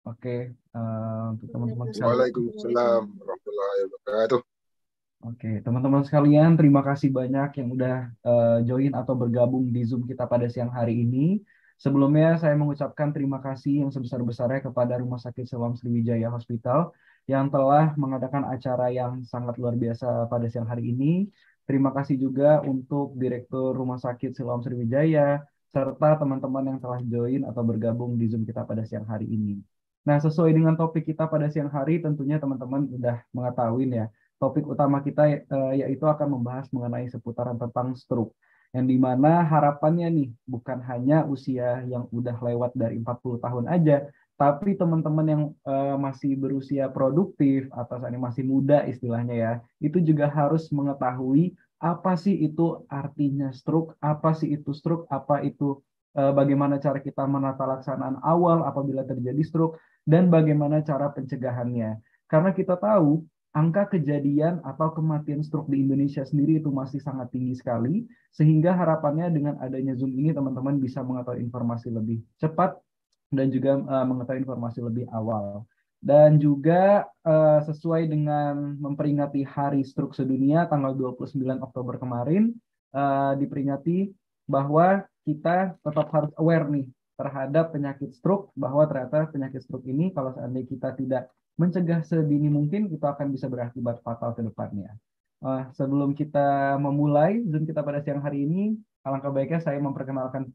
Oke, untuk teman-teman sekalian. Waalaikumsalam warahmatullahi wabarakatuh. Oke, teman-teman sekalian, terima kasih banyak yang udah join atau bergabung di Zoom kita pada siang hari ini. Sebelumnya saya mengucapkan terima kasih yang sebesar-besarnya kepada Rumah Sakit Siloam Sriwijaya Hospital yang telah mengadakan acara yang sangat luar biasa pada siang hari ini. Terima kasih juga untuk Direktur Rumah Sakit Siloam Sriwijaya serta teman-teman yang telah join atau bergabung di Zoom kita pada siang hari ini. Nah, sesuai dengan topik kita pada siang hari, tentunya teman-teman udah mengetahui ya topik utama kita yaitu akan membahas mengenai seputaran tentang stroke. Yang dimana harapannya nih bukan hanya usia yang udah lewat dari 40 tahun aja, tapi teman-teman yang masih berusia produktif atau saat ini masih muda istilahnya ya, itu juga harus mengetahui apa sih itu artinya stroke, apa sih itu stroke, apa itu bagaimana cara kita menata laksanaan awal apabila terjadi stroke, dan bagaimana cara pencegahannya. Karena kita tahu angka kejadian atau kematian stroke di Indonesia sendiri itu masih sangat tinggi sekali, sehingga harapannya dengan adanya Zoom ini teman-teman bisa mengetahui informasi lebih cepat dan juga mengetahui informasi lebih awal. Dan juga sesuai dengan memperingati Hari Stroke Sedunia tanggal 29 Oktober kemarin, diperingati bahwa kita tetap harus aware nih terhadap penyakit stroke, bahwa ternyata penyakit stroke ini kalau seandainya kita tidak mencegah sedini mungkin itu akan bisa berakibat fatal ke depannya. Sebelum kita memulai Zoom kita pada siang hari ini, alangkah baiknya saya memperkenalkan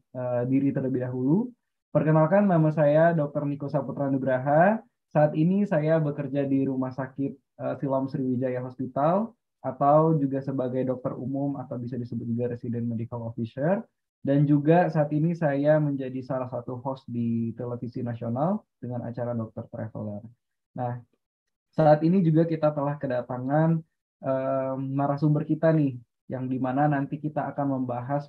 diri terlebih dahulu. Perkenalkan, nama saya Dr. Niko Saputra Nugraha. Saat ini saya bekerja di Rumah Sakit Siloam Sriwijaya Hospital atau juga sebagai dokter umum atau bisa disebut juga Resident Medical Officer. Dan juga saat ini saya menjadi salah satu host di televisi nasional dengan acara Dokter Traveler. Nah, saat ini juga kita telah kedatangan narasumber kita nih, yang dimana nanti kita akan membahas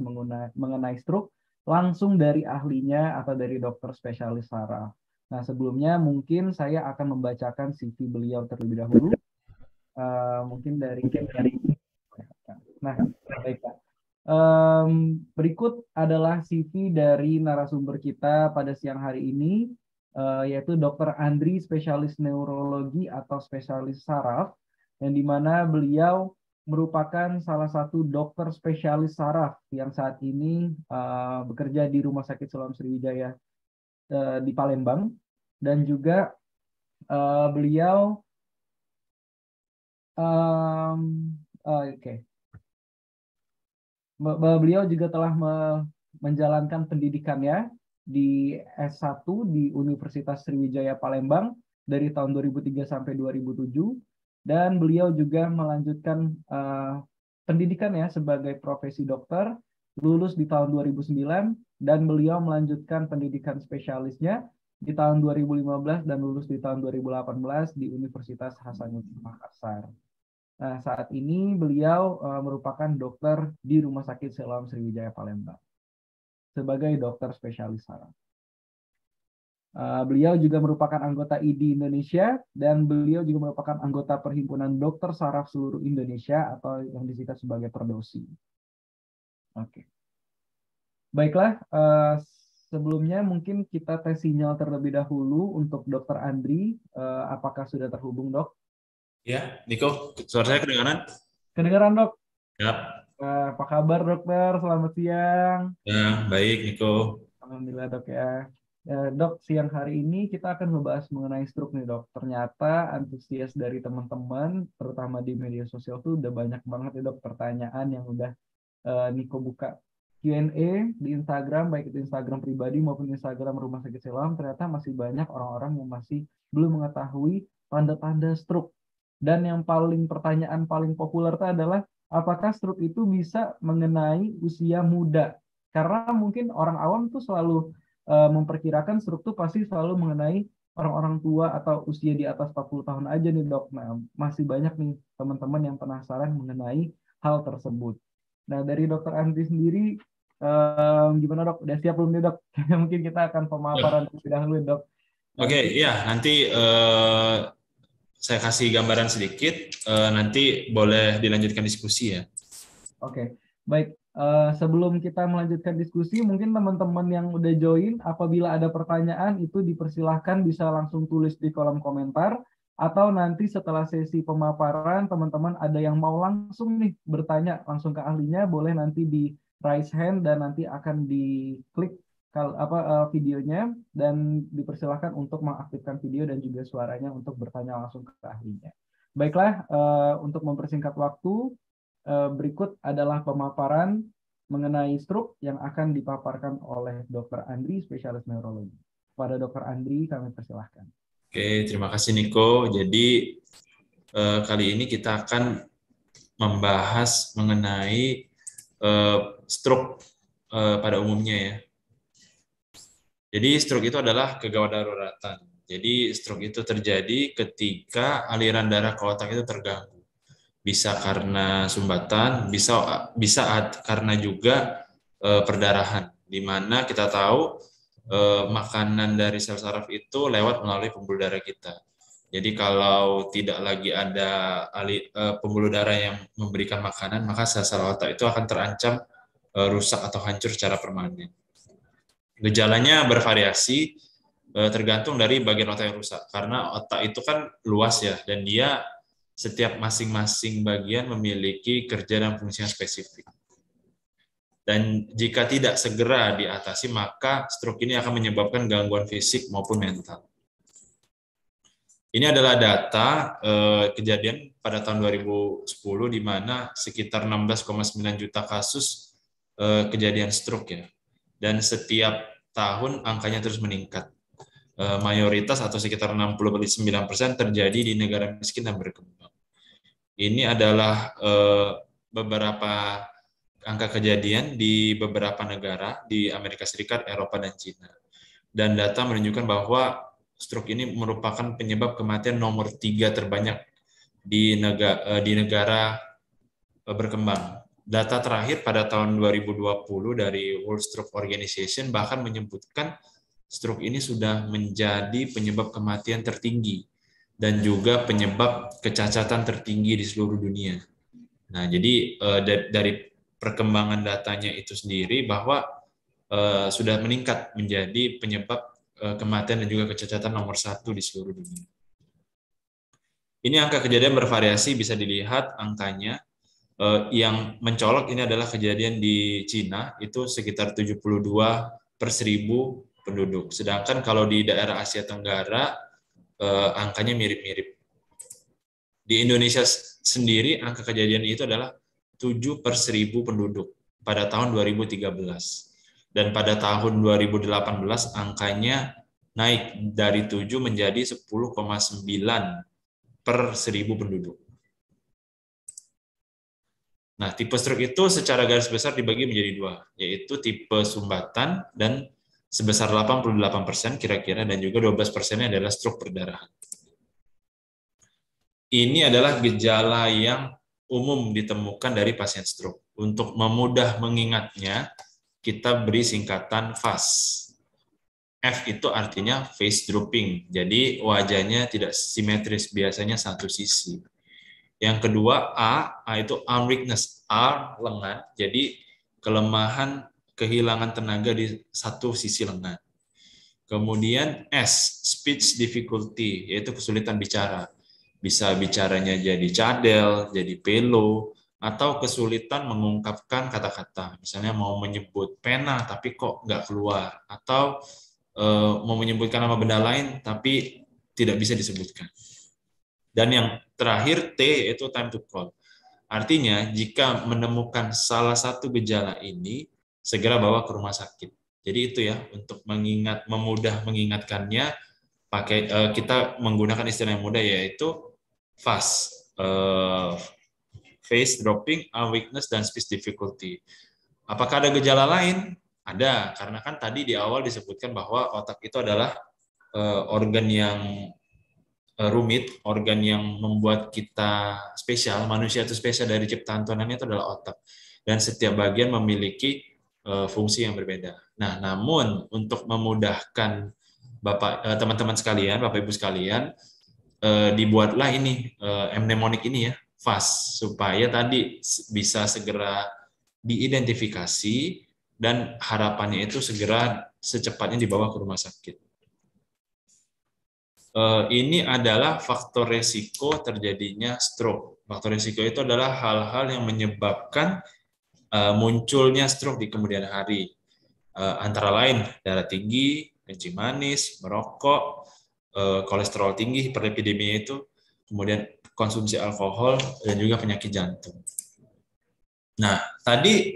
mengenai stroke langsung dari ahlinya atau dari dokter spesialis saraf. Nah, sebelumnya mungkin saya akan membacakan CV beliau terlebih dahulu. Mungkin dari Nah, baik Pak. Berikut adalah CV dari narasumber kita pada siang hari ini, yaitu Dr. Andri, spesialis neurologi atau spesialis saraf, yang dimana beliau merupakan salah satu dokter spesialis saraf yang saat ini bekerja di Rumah Sakit Siloam Sriwijaya di Palembang, dan juga beliau beliau juga telah menjalankan pendidikannya di S1 di Universitas Sriwijaya Palembang dari tahun 2003 sampai 2007, dan beliau juga melanjutkan pendidikannya sebagai profesi dokter, lulus di tahun 2009, dan beliau melanjutkan pendidikan spesialisnya di tahun 2015 dan lulus di tahun 2018 di Universitas Hasanuddin Makassar. Nah, saat ini beliau merupakan dokter di Rumah Sakit Siloam Sriwijaya Palembang sebagai dokter spesialis saraf. Beliau juga merupakan anggota ID Indonesia dan beliau juga merupakan anggota Perhimpunan Dokter Saraf Seluruh Indonesia atau yang disingkat sebagai Perdosi. Oke. Baiklah, sebelumnya mungkin kita tes sinyal terlebih dahulu untuk Dokter Andri. Apakah sudah terhubung, Dok? Ya, Niko, suara saya kedengaran? Kedengaran, Dok. Ya. Apa kabar, Dokter? Selamat siang. Ya, baik, Niko. Alhamdulillah, Dok ya. Dok, siang hari ini kita akan membahas mengenai stroke nih, Dok. Ternyata antusias dari teman-teman, terutama di media sosial tuh udah banyak banget ya, Dok, pertanyaan yang udah Niko buka Q&A di Instagram, baik itu Instagram pribadi maupun Instagram Rumah Sakit Siloam. Ternyata masih banyak orang-orang yang masih belum mengetahui tanda-tanda stroke. Dan yang pertanyaan paling populer itu adalah apakah stroke itu bisa mengenai usia muda? Karena mungkin orang awam tuh selalu memperkirakan stroke tuh pasti selalu mengenai orang-orang tua atau usia di atas 40 tahun aja nih, Dok. Nah, masih banyak nih teman-teman yang penasaran mengenai hal tersebut. Nah, dari Dokter Andri sendiri, gimana, Dok? Udah siap belum nih, Dok? Mungkin kita akan pemaparan terlebih dahulu, Dok. Oke, ya, nanti saya kasih gambaran sedikit, nanti boleh dilanjutkan diskusi ya. Oke, baik. Sebelum kita melanjutkan diskusi, mungkin teman-teman yang udah join, apabila ada pertanyaan itu dipersilahkan bisa langsung tulis di kolom komentar, atau nanti setelah sesi pemaparan teman-teman ada yang mau langsung nih bertanya langsung ke ahlinya, boleh nanti di raise hand dan nanti akan diklik videonya dan dipersilahkan untuk mengaktifkan video dan juga suaranya untuk bertanya langsung ke ahlinya. Baiklah, untuk mempersingkat waktu, berikut adalah pemaparan mengenai stroke yang akan dipaparkan oleh Dr. Andri, spesialis neurologi. Pada Dr. Andri, kami persilahkan. Oke, terima kasih Niko. Jadi kali ini kita akan membahas mengenai stroke pada umumnya ya. Jadi stroke itu adalah kegawat daruratan. Jadi stroke itu terjadi ketika aliran darah ke otak itu terganggu. Bisa karena sumbatan, bisa karena juga perdarahan, di mana kita tahu makanan dari sel saraf itu lewat melalui pembuluh darah kita. Jadi kalau tidak lagi ada pembuluh darah yang memberikan makanan, maka sel-sel otak itu akan terancam rusak atau hancur secara permanen. Gejalanya bervariasi tergantung dari bagian otak yang rusak, karena otak itu kan luas ya, dan dia setiap masing-masing bagian memiliki kerja dan fungsi yang spesifik. Dan jika tidak segera diatasi, maka stroke ini akan menyebabkan gangguan fisik maupun mental. Ini adalah data kejadian pada tahun 2010, di mana sekitar 16,9 juta kasus kejadian stroke ya. Dan setiap tahun angkanya terus meningkat. Mayoritas atau sekitar 69% terjadi di negara miskin dan berkembang. Ini adalah beberapa angka kejadian di beberapa negara di Amerika Serikat, Eropa, dan Cina. Dan data menunjukkan bahwa stroke ini merupakan penyebab kematian nomor 3 terbanyak di negara berkembang. Data terakhir pada tahun 2020 dari World Stroke Organization bahkan menyebutkan stroke ini sudah menjadi penyebab kematian tertinggi dan juga penyebab kecacatan tertinggi di seluruh dunia. Nah, jadi dari perkembangan datanya itu sendiri bahwa sudah meningkat menjadi penyebab kematian dan juga kecacatan nomor 1 di seluruh dunia. Ini angka kejadian bervariasi, bisa dilihat angkanya. Yang mencolok ini adalah kejadian di Cina, itu sekitar 72 per 1000 penduduk. Sedangkan kalau di daerah Asia Tenggara, angkanya mirip-mirip. Di Indonesia sendiri, angka kejadian itu adalah 7 per 1000 penduduk pada tahun 2013. Dan pada tahun 2018, angkanya naik dari 7 menjadi 10,9 per 1000 penduduk. Nah, tipe stroke itu secara garis besar dibagi menjadi 2, yaitu tipe sumbatan dan sebesar 88% kira-kira, dan juga 12%-nya adalah stroke perdarahan. Ini adalah gejala yang umum ditemukan dari pasien stroke. Untuk memudah mengingatnya, kita beri singkatan FAS. F itu artinya face drooping, jadi wajahnya tidak simetris, biasanya satu sisi. Yang kedua, A itu arm weakness, R lengan, jadi kelemahan, kehilangan tenaga di satu sisi lengan. Kemudian S, speech difficulty, yaitu kesulitan bicara. Bisa bicaranya jadi cadel, jadi pelo, atau kesulitan mengungkapkan kata-kata. Misalnya mau menyebut pena tapi kok nggak keluar, atau mau menyebutkan nama benda lain tapi tidak bisa disebutkan. Dan yang terakhir T itu time to call. Artinya jika menemukan salah satu gejala ini, segera bawa ke rumah sakit. Jadi itu ya, untuk memudah mengingatkannya, kita menggunakan istilah yang mudah, yaitu FAS, face dropping, arm weakness, dan speech difficulty. Apakah ada gejala lain? Ada, karena kan tadi di awal disebutkan bahwa otak itu adalah organ yang rumit, organ yang membuat kita spesial. Manusia itu spesial, dari ciptaan Tuhan itu adalah otak. Dan setiap bagian memiliki fungsi yang berbeda. Nah, namun untuk memudahkan teman-teman sekalian, Bapak Ibu sekalian, dibuatlah ini mnemonic ini ya, FAS, supaya tadi bisa segera diidentifikasi dan harapannya itu segera secepatnya dibawa ke rumah sakit. Ini adalah faktor resiko terjadinya stroke. Faktor resiko itu adalah hal-hal yang menyebabkan munculnya stroke di kemudian hari. Antara lain darah tinggi, kencing manis, merokok, kolesterol tinggi, hiperlipidemia itu, kemudian konsumsi alkohol, dan juga penyakit jantung. Nah, tadi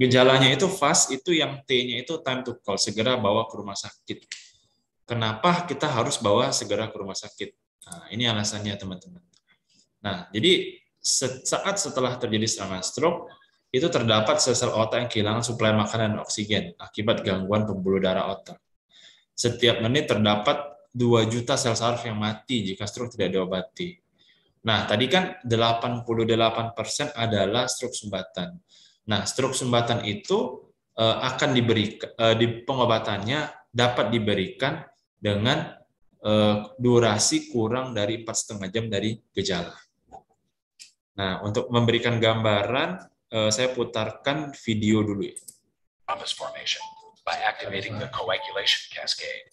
gejalanya itu fast, itu yang T-nya itu time to call, segera bawa ke rumah sakit. Kenapa kita harus bawa segera ke rumah sakit? Nah, ini alasannya teman-teman. Nah, jadi saat setelah terjadi serangan stroke, itu terdapat sel-sel otak yang kehilangan suplai makanan dan oksigen akibat gangguan pembuluh darah otak. Setiap menit terdapat 2 juta sel saraf yang mati jika stroke tidak diobati. Nah, tadi kan 88% adalah stroke sumbatan. Nah, stroke sumbatan itu akan diberikan, pengobatannya dapat diberikan dengan durasi kurang dari 4,5 jam dari gejala. Nah, untuk memberikan gambaran, saya putarkan video dulu ya. Thrombus formation by activating the coagulation cascade.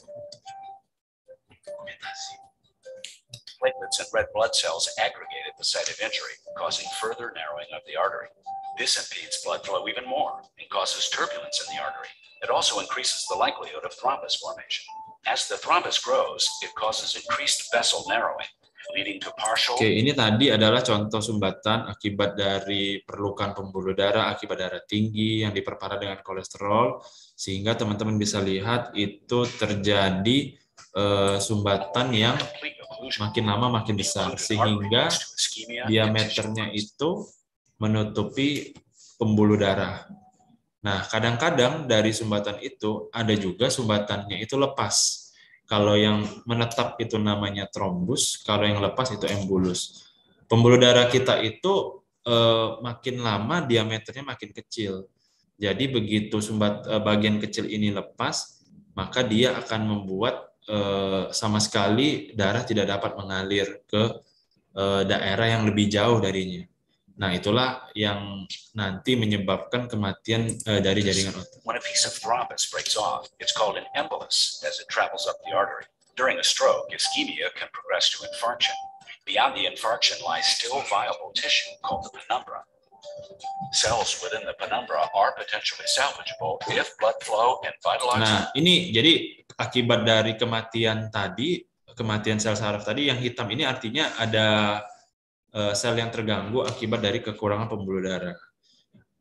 Platelets and red blood cells aggregate at the site of injury, causing further narrowing of the artery. This impedes blood flow even more and causes turbulence in the artery. It also increases the likelihood of thrombus formation. As the thrombus grows, it causes increased vessel narrowing, leading to partial. Oke, ini tadi adalah contoh sumbatan akibat dari perlukan pembuluh darah, akibat darah tinggi yang diperparah dengan kolesterol, sehingga teman-teman bisa lihat itu terjadi sumbatan yang makin lama makin besar, sehingga diameternya itu menutupi pembuluh darah. Nah, kadang-kadang dari sumbatan itu ada juga sumbatannya itu lepas. Kalau yang menetap itu namanya trombus, kalau yang lepas itu embulus. Pembuluh darah kita itu makin lama diameternya makin kecil. Jadi begitu bagian kecil ini lepas, maka dia akan membuat sama sekali darah tidak dapat mengalir ke daerah yang lebih jauh darinya. Nah, itulah yang nanti menyebabkan kematian dari jaringan otak. When a piece of thrombus breaks off, it's called an embolus as it travels up the artery. During a stroke, ischemia can progress to infarction. Beyond the infarction lies still viable tissue called the penumbra. Cells within the penumbra are potentially salvageable if blood flow and vitalizing. Nah, ini jadi akibat dari kematian tadi, kematian sel saraf tadi, yang hitam ini artinya ada sel yang terganggu akibat dari kekurangan pembuluh darah.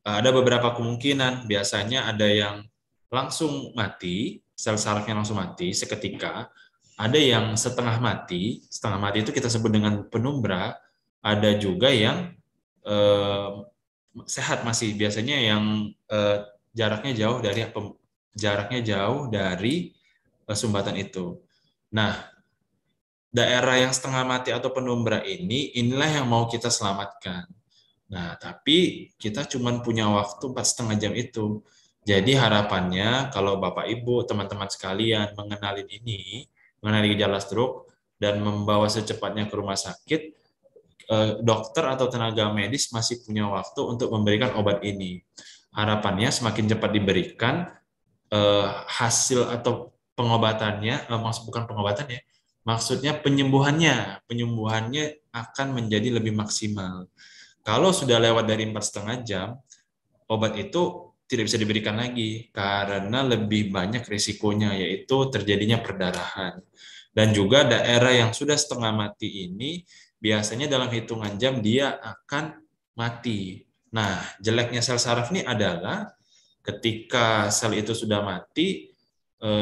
Ada beberapa kemungkinan, biasanya ada yang langsung mati, sel sarafnya langsung mati seketika, ada yang setengah mati itu kita sebut dengan penumbra, ada juga yang sehat masih, biasanya yang jaraknya jauh dari sumbatan itu. Nah, daerah yang setengah mati atau penumbra inilah yang mau kita selamatkan. Nah, tapi kita cuma punya waktu 4,5 jam itu. Jadi harapannya kalau Bapak Ibu, teman-teman sekalian mengenali gejala stroke dan membawa secepatnya ke rumah sakit, dokter atau tenaga medis masih punya waktu untuk memberikan obat ini. Harapannya semakin cepat diberikan hasil atau pengobatannya, bukan pengobatannya, maksudnya penyembuhannya akan menjadi lebih maksimal. Kalau sudah lewat dari 4,5 jam, obat itu tidak bisa diberikan lagi karena lebih banyak risikonya, yaitu terjadinya perdarahan. Dan juga daerah yang sudah setengah mati ini biasanya dalam hitungan jam dia akan mati. Nah, jeleknya sel saraf ini adalah ketika sel itu sudah mati,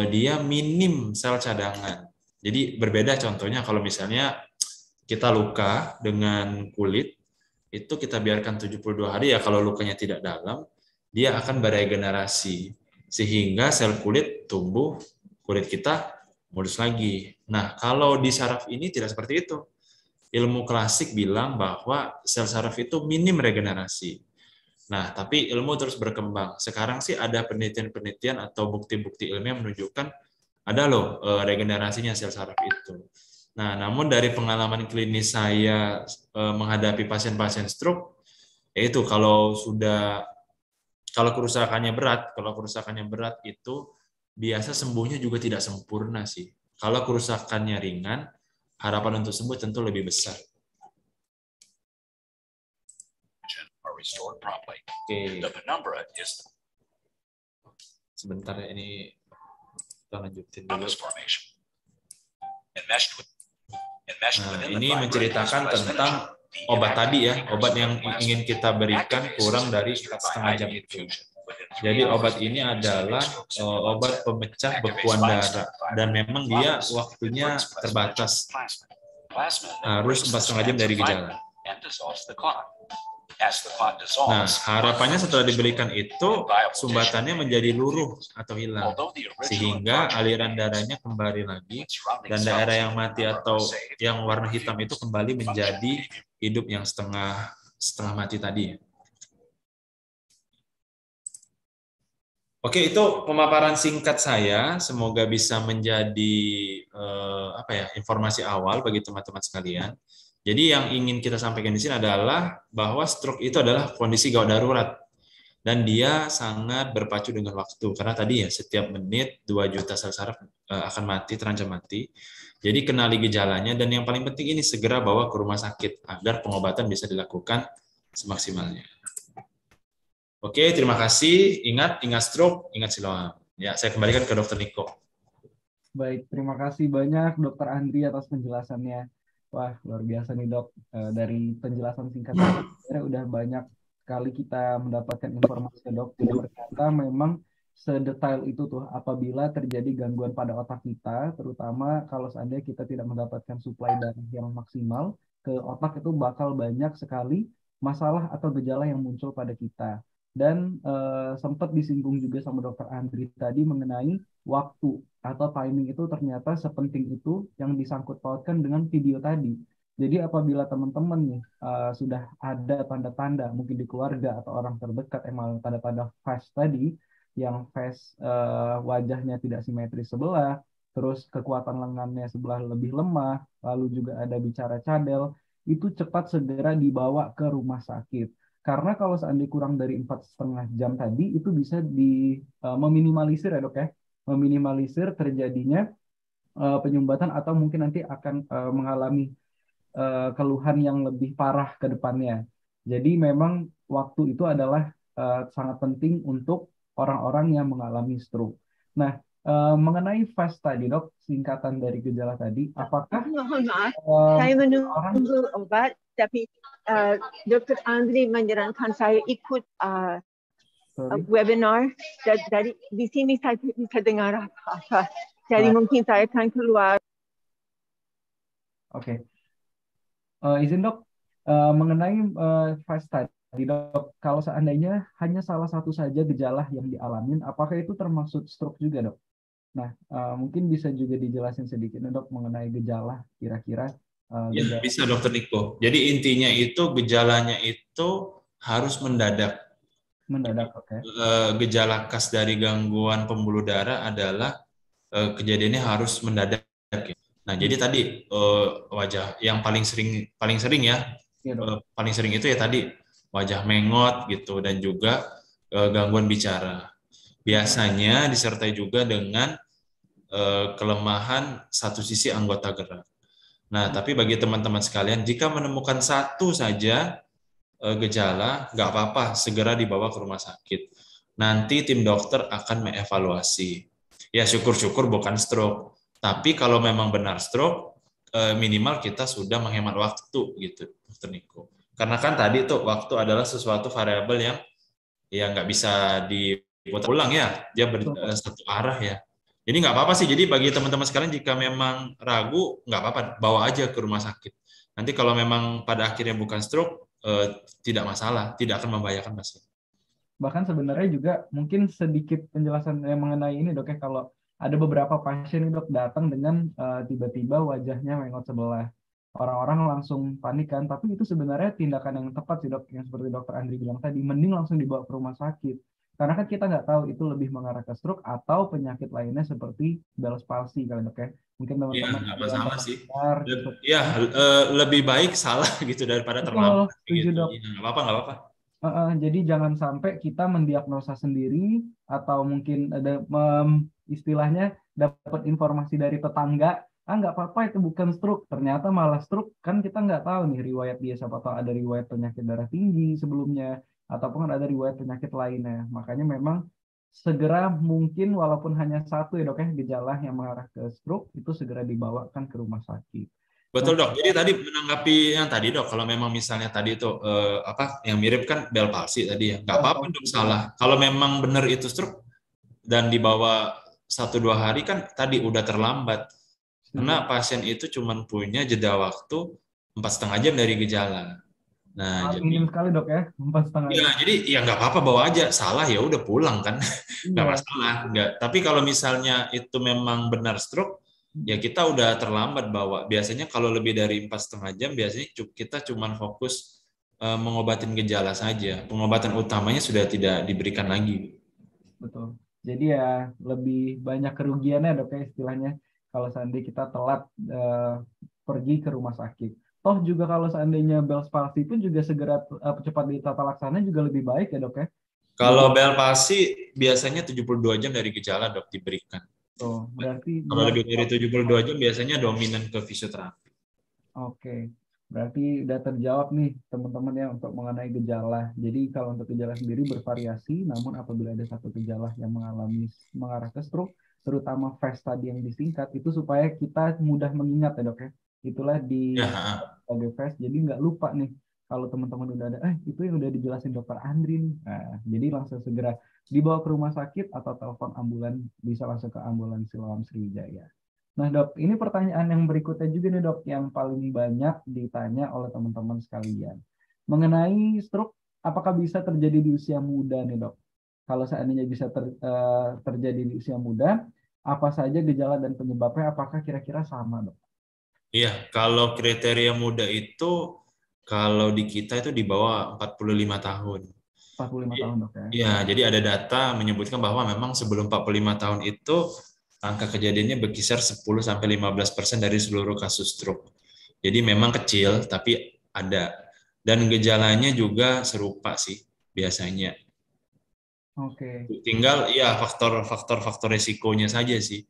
dia minim sel cadangan. Jadi berbeda contohnya kalau misalnya kita luka dengan kulit, itu kita biarkan 72 hari, ya kalau lukanya tidak dalam, dia akan beregenerasi. Sehingga sel kulit tumbuh, kulit kita mulus lagi. Nah, kalau di saraf ini tidak seperti itu. Ilmu klasik bilang bahwa sel saraf itu minim regenerasi. Nah, tapi ilmu terus berkembang. Sekarang sih ada penelitian-penelitian atau bukti-bukti ilmiah menunjukkan ada loh regenerasinya sel saraf itu. Nah, namun dari pengalaman klinis saya menghadapi pasien-pasien stroke, yaitu kalau sudah Kalau kerusakannya berat itu biasa sembuhnya juga tidak sempurna sih. Kalau kerusakannya ringan, harapan untuk sembuh tentu lebih besar. Are restored promptly. Oke, The penumbra is sebentar ya, ini kita lanjutin dulu. thrombus formation. Enmeshed Nah, within the ini fibrin menceritakan is tentang the obat tadi ya, inactivating obat yang plasma ingin kita berikan activates kurang dari administered 4,5 by jam IV itu. infusion within 3 Jadi hours obat of ini receiving adalah stroke symptom obat onset. pemecah Activates bekuan darah fibrinogen dan fibrin memang dia thrombus, waktunya converts plasma terbatas, to plasma. Plasma then harus breaks the 4,5 jam strands dari of gejala. fibrin and dissolves the clot. As the clot Nah, dissolves, harapannya setelah diberikan itu viable sumbatannya tissue menjadi luruh atau hilang, although the original sehingga infarction aliran remains, darahnya kembali lagi surrounding dan cells daerah of yang the mati penumbra atau are saved yang warna or hitam itu perfused. kembali Function menjadi may be hidup yang setengah mati tadi. Oke, itu pemaparan singkat saya. Semoga bisa menjadi informasi awal bagi teman-teman sekalian. Jadi yang ingin kita sampaikan di sini adalah bahwa stroke itu adalah kondisi gawat darurat dan dia sangat berpacu dengan waktu. Karena tadi ya setiap menit 2 juta sel saraf akan mati, terancam mati. Jadi kenali gejalanya dan yang paling penting ini segera bawa ke rumah sakit agar pengobatan bisa dilakukan semaksimalnya. Oke, terima kasih. Ingat stroke, ingat siloam. Ya, saya kembalikan ke Dr. Niko. Baik, terima kasih banyak Dr. Andri atas penjelasannya. Wah, luar biasa nih dok. Dari penjelasan singkat tadi, udah banyak sekali kita mendapatkan informasi dok. Ternyata memang sedetail itu tuh apabila terjadi gangguan pada otak kita, terutama kalau seandainya kita tidak mendapatkan suplai darah yang maksimal ke otak, itu bakal banyak sekali masalah atau gejala yang muncul pada kita. Dan sempat disinggung juga sama Dr. Andri tadi mengenai waktu atau timing itu ternyata sepenting itu yang disangkut pautkan dengan video tadi. Jadi apabila teman-teman nih sudah ada tanda-tanda mungkin di keluarga atau orang terdekat emang tanda-tanda face tadi, yang face wajahnya tidak simetris sebelah, terus kekuatan lengannya sebelah lebih lemah, lalu juga ada bicara cadel, itu cepat segera dibawa ke rumah sakit. Karena kalau seandainya kurang dari 4,5 jam tadi, itu bisa meminimalisir ya dok ya, meminimalisir terjadinya penyumbatan atau mungkin nanti akan mengalami keluhan yang lebih parah ke depannya. Jadi memang waktu itu adalah sangat penting untuk orang-orang yang mengalami stroke. Nah, mengenai FAST tadi dok, singkatan dari gejala tadi, apakah Mohon maaf, orang saya menunggu obat, tapi Dr. Andri menyarankan saya ikut webinar. Dari di sini saya bisa dengar apa-apa. Jadi mungkin saya akan keluar. Oke. Izin dok, mengenai FAST tadi dok, kalau seandainya hanya salah satu saja gejala yang dialamin, apakah itu termasuk stroke juga dok? Nah, mungkin bisa juga dijelasin sedikit dok mengenai gejala kira-kira. Ya, bisa Dokter Niko. Jadi intinya itu gejalanya itu harus mendadak. Mendadak, oke. Gejala khas dari gangguan pembuluh darah adalah kejadiannya harus mendadak. Nah, jadi tadi wajah yang paling sering ya, paling sering itu ya tadi wajah mengot gitu dan juga gangguan bicara. Biasanya disertai juga dengan kelemahan satu sisi anggota gerak. Nah, tapi bagi teman-teman sekalian, jika menemukan satu saja gejala, nggak apa-apa, segera dibawa ke rumah sakit. Nanti tim dokter akan mengevaluasi. Ya, syukur-syukur bukan stroke. Tapi kalau memang benar stroke, minimal kita sudah menghemat waktu, gitu, Dokter Niko. Karena kan tadi tuh waktu adalah sesuatu variabel yang nggak bisa diputar ulang ya, dia satu arah ya. Jadi nggak apa-apa sih. Jadi bagi teman-teman sekalian jika memang ragu, nggak apa-apa, bawa aja ke rumah sakit. Nanti kalau memang pada akhirnya bukan stroke, tidak masalah, tidak akan membahayakan pasien. Bahkan sebenarnya juga mungkin sedikit penjelasan yang mengenai ini dok ya, kalau ada beberapa pasien dok datang dengan tiba-tiba wajahnya mengot sebelah. Orang-orang langsung panik kan, tapi itu sebenarnya tindakan yang tepat sih dok, yang seperti dokter Andri bilang tadi, mending langsung dibawa ke rumah sakit. Karena kan kita nggak tahu itu lebih mengarah ke stroke atau penyakit lainnya seperti Bell's palsy kali dok ya. Mungkin teman-teman sama sih. Lebih baik salah gitu daripada terlambat. Gitu. Nggak apa-apa. Jadi jangan sampai kita mendiagnosa sendiri atau mungkin ada istilahnya dapat informasi dari tetangga, nggak apa-apa itu bukan stroke, ternyata malah stroke, kan kita nggak tahu nih riwayat dia, siapa tahu ada riwayat penyakit darah tinggi sebelumnya ataupun ada riwayat penyakit lainnya. Makanya memang segera mungkin walaupun hanya satu ya dok ya gejala yang mengarah ke stroke itu segera dibawakan ke rumah sakit. Betul dok. Jadi tadi menanggapi yang tadi dok, kalau memang misalnya tadi itu yang mirip kan Bell palsy tadi ya, nggak apa-apa dok salah. Kalau memang benar itu stroke dan dibawa 1-2 hari kan tadi udah terlambat. Karena pasien itu cuma punya jeda waktu 4,5 jam dari gejala. Nah, minim sekali dok ya, 4,5 jam. Ya, jadi ya nggak apa-apa bawa aja. Salah ya udah pulang kan, nggak masalah. Nggak. Tapi kalau misalnya itu memang benar stroke, ya kita udah terlambat bawa. Biasanya kalau lebih dari 4,5 jam, biasanya kita cuma fokus mengobatin gejala saja. Pengobatan utamanya sudah tidak diberikan lagi. Betul. Jadi ya lebih banyak kerugiannya dok ya istilahnya kalau seandainya kita telat pergi ke rumah sakit. Toh juga kalau seandainya Bell's palsy pun juga segera cepat ditata laksana juga lebih baik ya dok ya. Kalau Bell palsy biasanya 72 jam dari gejala dok diberikan. Oh, berarti kalau lebih dari 72 jam biasanya dominan ke fisioterapi. Oke. Berarti udah terjawab nih teman-teman ya untuk mengenai gejala. Jadi kalau untuk gejala sendiri bervariasi, namun apabila ada satu gejala yang mengarah ke stroke, terutama fast tadi yang disingkat, itu supaya kita mudah mengingat ya dok ya. Itulah di sebagai fast, jadi nggak lupa nih. Kalau teman-teman udah ada, itu yang udah dijelasin dokter Andri nih. Nah, jadi langsung segera dibawa ke rumah sakit atau telepon ambulan, bisa langsung ke ambulans Siloam Sriwijaya. Nah dok, ini pertanyaan yang berikutnya juga nih dok, yang paling banyak ditanya oleh teman-teman sekalian. Mengenai stroke, apakah bisa terjadi di usia muda nih dok? Kalau seandainya bisa terjadi di usia muda, apa saja gejala dan penyebabnya, apakah kira-kira sama dok? Iya, kalau kriteria muda itu, kalau di kita itu di bawah 45 tahun. 45 tahun dok ya? Iya, jadi ada data menyebutkan bahwa memang sebelum 45 tahun itu, angka kejadiannya berkisar 10-15% dari seluruh kasus stroke. Jadi memang kecil, tapi ada. Dan gejalanya juga serupa sih biasanya. Oke. Tinggal ya faktor resikonya saja sih.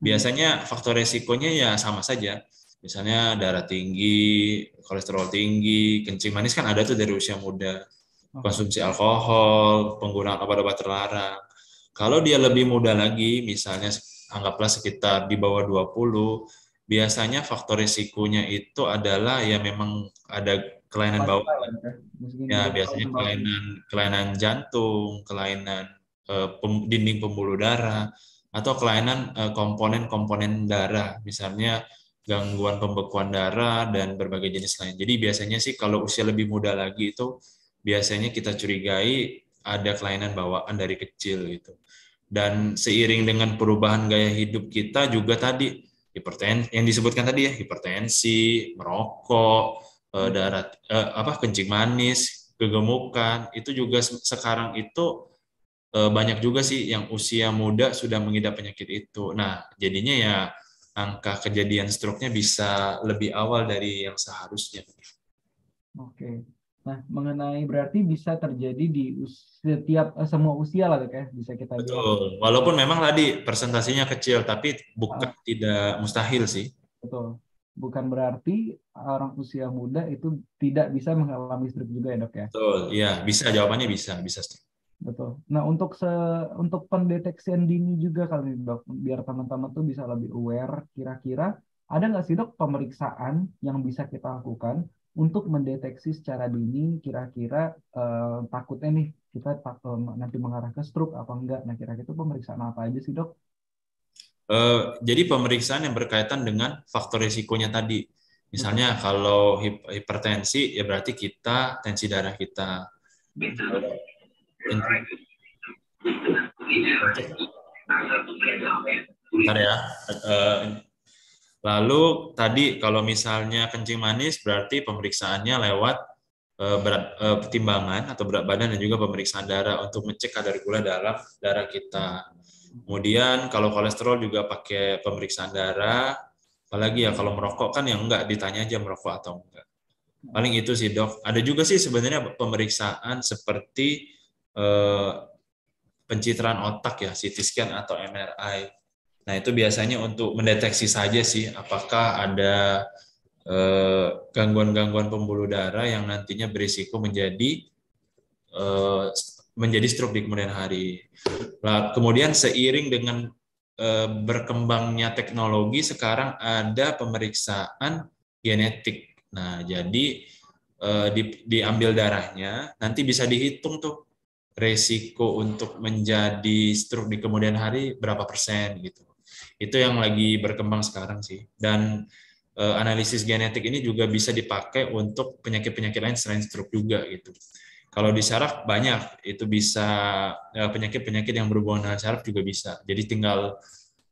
Biasanya faktor resikonya ya sama saja. Misalnya darah tinggi, kolesterol tinggi, kencing manis kan ada tuh dari usia muda. Konsumsi alkohol, penggunaan obat-obat terlarang. Kalau dia lebih muda lagi, misalnya anggaplah sekitar di bawah 20, biasanya faktor risikonya itu adalah ya memang ada kelainan bawaan. Ya, biasanya kelainan jantung, kelainan dinding pembuluh darah, atau kelainan komponen-komponen darah, misalnya gangguan pembekuan darah dan berbagai jenis lain. Jadi biasanya sih kalau usia lebih muda lagi itu biasanya kita curigai ada kelainan bawaan dari kecil gitu. Dan seiring dengan perubahan gaya hidup kita juga tadi hipertensi yang disebutkan tadi ya, hipertensi, merokok, kencing manis, kegemukan, itu juga sekarang itu banyak juga sih yang usia muda sudah mengidap penyakit itu. Nah, jadinya ya angka kejadian stroke-nya bisa lebih awal dari yang seharusnya. Oke. Nah, mengenai berarti bisa terjadi di setiap semua usia lah dok ya, bisa kita bilang. Betul. Walaupun memang tadi persentasinya kecil, tapi bukan tidak mustahil sih. Betul. Bukan berarti orang usia muda itu tidak bisa mengalami stroke juga ya dok ya? Betul. Iya, bisa, jawabannya bisa stroke. Betul. Nah, untuk pendeteksian dini juga kali dok, biar teman-teman tuh bisa lebih aware, kira-kira ada nggak sih dok pemeriksaan yang bisa kita lakukan untuk mendeteksi secara dini kira-kira takutnya nih kita nanti mengarah ke stroke apa enggak. Nah, kira-kira itu pemeriksaan apa aja sih dok? Jadi pemeriksaan yang berkaitan dengan faktor risikonya tadi. Misalnya kalau hipertensi ya berarti kita tensi darah kita. Bentar ya. Lalu tadi kalau misalnya kencing manis berarti pemeriksaannya lewat timbangan atau berat badan dan juga pemeriksaan darah untuk mengecek kadar gula dalam darah kita. Kemudian kalau kolesterol juga pakai pemeriksaan darah. Apalagi ya kalau merokok kan yang enggak ditanya aja merokok atau enggak. Paling itu sih dok. Ada juga sih sebenarnya pemeriksaan seperti pencitraan otak ya, CT scan atau MRI. Nah itu biasanya untuk mendeteksi saja sih apakah ada gangguan-gangguan pembuluh darah yang nantinya berisiko eh, menjadi stroke di kemudian hari. Kemudian seiring dengan berkembangnya teknologi, sekarang ada pemeriksaan genetik. Nah, jadi diambil darahnya, nanti bisa dihitung tuh resiko untuk menjadi stroke di kemudian hari berapa persen gitu. Itu yang lagi berkembang sekarang sih. Dan analisis genetik ini juga bisa dipakai untuk penyakit-penyakit lain selain stroke juga gitu. Kalau di saraf banyak, itu bisa penyakit-penyakit yang berhubungan dengan saraf juga bisa. Jadi tinggal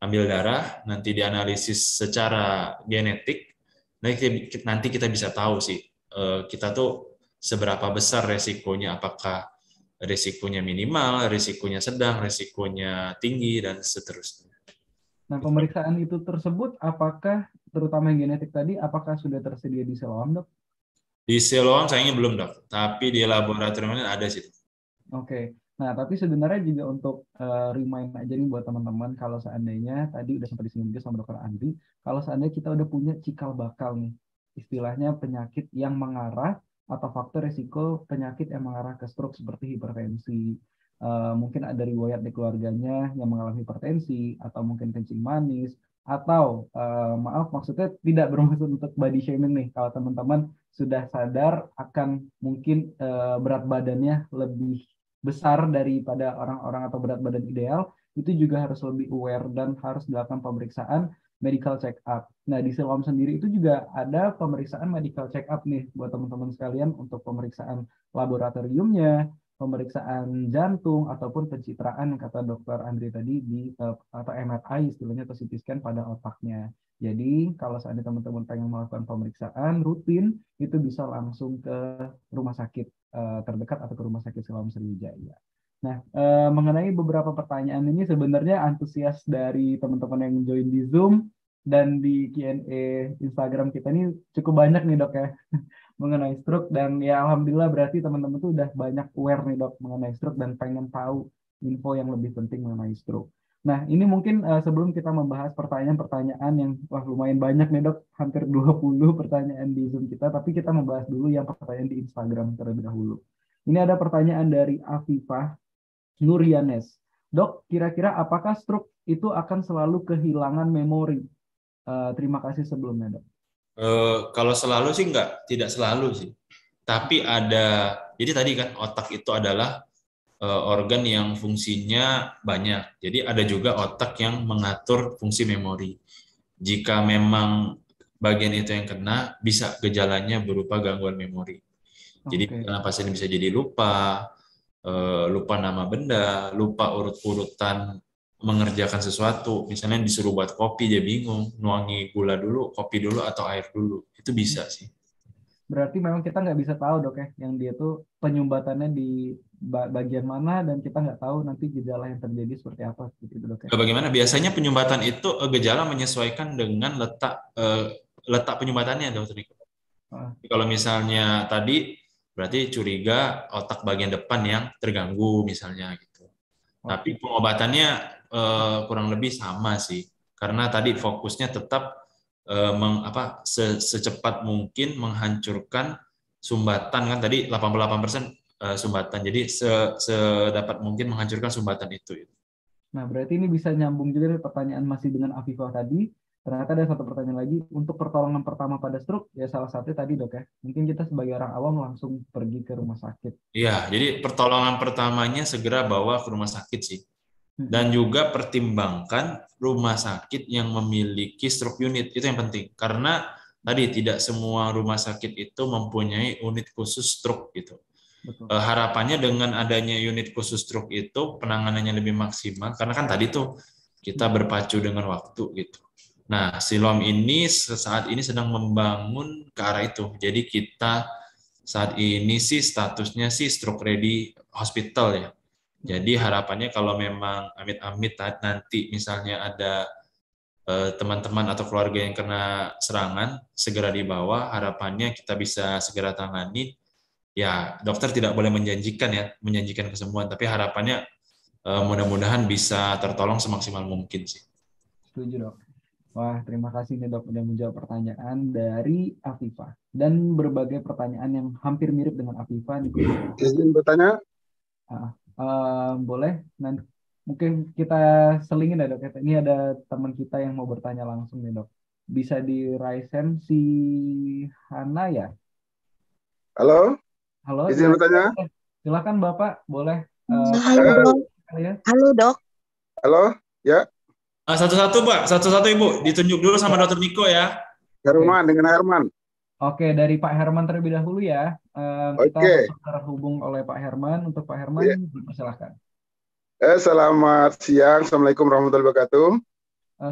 ambil darah, nanti dianalisis secara genetik, nanti kita bisa tahu sih kita tuh seberapa besar resikonya, apakah resikonya minimal, resikonya sedang, resikonya tinggi, dan seterusnya. Nah, pemeriksaan itu tersebut apakah, terutama yang genetik tadi, apakah sudah tersedia di Siloam, dok? Di Siloam sayangnya belum dok, tapi di laboratorium ada sih. Oke. Nah, tapi sebenarnya juga untuk remind aja nih buat teman-teman, kalau seandainya tadi udah sempat disinggung juga sama dokter Andri, kalau seandainya kita udah punya cikal bakal nih, istilahnya penyakit yang mengarah atau faktor risiko penyakit yang mengarah ke stroke seperti hipertensi, mungkin ada riwayat di keluarganya yang mengalami hipertensi, atau mungkin kencing manis, atau maaf maksudnya tidak bermaksud untuk body shaming nih, kalau teman-teman sudah sadar akan mungkin berat badannya lebih besar daripada orang-orang atau berat badan ideal, itu juga harus lebih aware dan harus dilakukan pemeriksaan medical check up. Nah, di Siloam sendiri itu juga ada pemeriksaan medical check up nih buat teman-teman sekalian untuk pemeriksaan laboratoriumnya, pemeriksaan jantung, ataupun pencitraan yang kata dokter Andri tadi atau MRI istilahnya, atau CT scan pada otaknya. Jadi kalau seandainya teman-teman pengen melakukan pemeriksaan rutin, itu bisa langsung ke rumah sakit terdekat atau ke rumah sakit Siloam Sriwijaya. Nah, mengenai beberapa pertanyaan ini sebenarnya antusias dari teman-teman yang join di Zoom dan di Q&A Instagram kita ini cukup banyak nih dok ya mengenai stroke, dan ya alhamdulillah berarti teman-teman tuh udah banyak aware nih dok mengenai stroke dan pengen tahu info yang lebih penting mengenai stroke. Nah, ini mungkin sebelum kita membahas pertanyaan-pertanyaan yang lumayan banyak nih dok, hampir 20 pertanyaan di Zoom kita, tapi kita membahas dulu yang pertanyaan di Instagram terlebih dahulu. Ini ada pertanyaan dari Afifah Nurianes. Dok, kira-kira apakah stroke itu akan selalu kehilangan memori? Terima kasih sebelumnya dok. Kalau selalu sih tidak selalu sih. Tapi ada, jadi tadi kan otak itu adalah organ yang fungsinya banyak. Jadi ada juga otak yang mengatur fungsi memori. Jika memang bagian itu yang kena, bisa gejalanya berupa gangguan memori. Jadi karena pasien bisa jadi lupa nama benda, lupa urut-urutan mengerjakan sesuatu. Misalnya disuruh buat kopi, dia bingung, nuangi gula dulu, kopi dulu, atau air dulu. Itu bisa sih. Berarti memang kita nggak bisa tahu dok ya, yang dia tuh penyumbatannya di bagian mana, dan kita nggak tahu nanti gejala yang terjadi seperti apa gitu dok ya. Bagaimana? Biasanya penyumbatan itu gejala menyesuaikan dengan letak penyumbatannya, dokter Niko. Kalau misalnya tadi berarti curiga otak bagian depan yang terganggu misalnya gitu. Tapi pengobatannya kurang lebih sama sih, karena tadi fokusnya tetap secepat mungkin menghancurkan sumbatan, kan tadi 88% sumbatan, jadi sedapat mungkin menghancurkan sumbatan itu. Nah, berarti ini bisa nyambung juga dengan pertanyaan masih dengan Afifah tadi. Ternyata ada satu pertanyaan lagi, untuk pertolongan pertama pada stroke, ya salah satu tadi dok ya, mungkin kita sebagai orang awam langsung pergi ke rumah sakit. Iya, jadi pertolongan pertamanya segera bawa ke rumah sakit sih. Dan juga pertimbangkan rumah sakit yang memiliki stroke unit, itu yang penting. Karena tadi tidak semua rumah sakit itu mempunyai unit khusus stroke gitu. Harapannya dengan adanya unit khusus stroke itu penanganannya lebih maksimal, karena kan tadi tuh kita berpacu dengan waktu gitu. Nah, Siloam ini saat ini sedang membangun ke arah itu. Jadi kita saat ini sih statusnya sih stroke ready hospital ya. Jadi harapannya kalau memang amit-amit nanti misalnya ada teman-teman atau keluarga yang kena serangan segera dibawa, harapannya kita bisa segera tangani. Ya, dokter tidak boleh menjanjikan kesembuhan, tapi harapannya mudah-mudahan bisa tertolong semaksimal mungkin sih. Setuju, Dok. Wah, terima kasih nih, Dok, udah menjawab pertanyaan dari Afifah dan berbagai pertanyaan yang hampir mirip dengan Afifah nih. Izin bertanya. Boleh nanti mungkin kita selingin ya, Dok. Ini ada teman kita yang mau bertanya langsung nih, Dok. Bisa diraisen si Hana ya? Halo, Halo, izin bertanya. silakan Bapak, boleh. Halo dok. Ya. Halo dok. Halo, ya. Satu-satu Pak, satu-satu Ibu, ditunjuk dulu sama Dr. Niko ya. Herman dengan Herman. Oke, dari Pak Herman terlebih dahulu ya. Kita terhubung oleh Pak Herman. Untuk Pak Herman, silakan. Selamat siang, Assalamualaikum warahmatullahi wabarakatuh.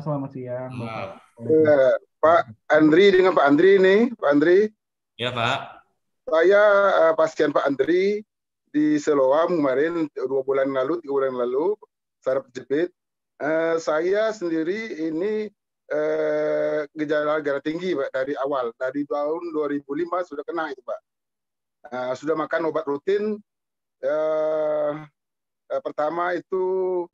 Selamat siang, Bapak. Pak Andri dengan Pak Andri nih, Pak Andri. Ya Pak. Saya pasien Pak Andri di Siloam kemarin 3 bulan lalu, saraf jepit. Saya sendiri ini gejala darah tinggi Pak dari awal, dari tahun 2005 sudah kena itu Pak. Sudah makan obat rutin. Pertama itu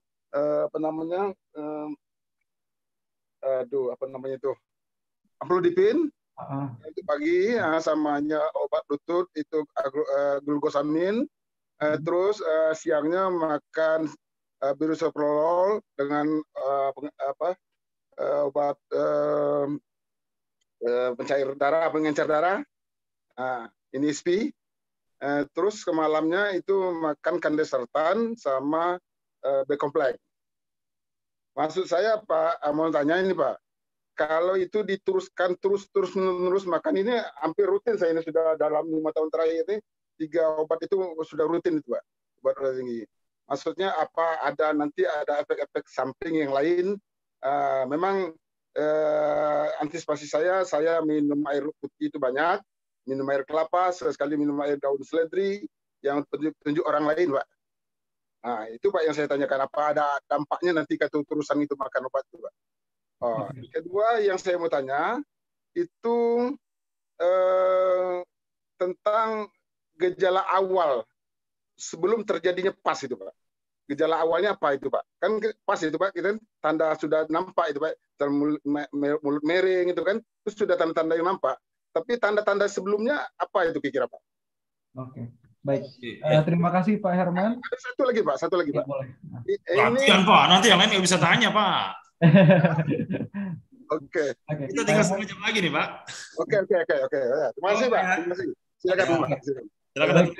amlodipin itu pagi, samanya obat lutut itu glukosamin. Terus siangnya makan bisoprolol dengan obat pengencer darah, ini ISPI. Terus ke malamnya itu makan kandesertan sama B-kompleks. Maksud saya Pak, mau tanya ini Pak, kalau itu diteruskan terus makan ini hampir rutin saya ini sudah dalam 5 tahun terakhir ini 3 obat itu sudah rutin itu Pak, obat darah tinggi. Maksudnya apa nanti ada efek-efek samping yang lain? Memang antisipasi saya minum air putih itu banyak. Minum air kelapa, sekali minum air daun seledri, yang tunjuk orang lain, Pak. Nah, itu Pak yang saya tanyakan, apa ada dampaknya nanti keterusan itu makan obat itu, Pak. Kedua yang saya mau tanya, itu tentang gejala awal sebelum terjadinya PAS itu, Pak. Gejala awalnya apa itu, Pak? Kan PAS itu, Pak, kita tanda sudah nampak itu, Pak. Mulut mereng itu kan, itu sudah tanda-tanda yang nampak. Tapi tanda-tanda sebelumnya apa itu kira-kira Pak? Oke, baik. Terima kasih Pak Herman. Ada satu lagi Pak. Ya, boleh. Latihan Pak, nanti yang lain nggak bisa tanya Pak. Oke. Kita tinggal 1 jam lagi nih Pak. Oke. Terima kasih Pak. Terima kasih. Silakan Pak. Silakan.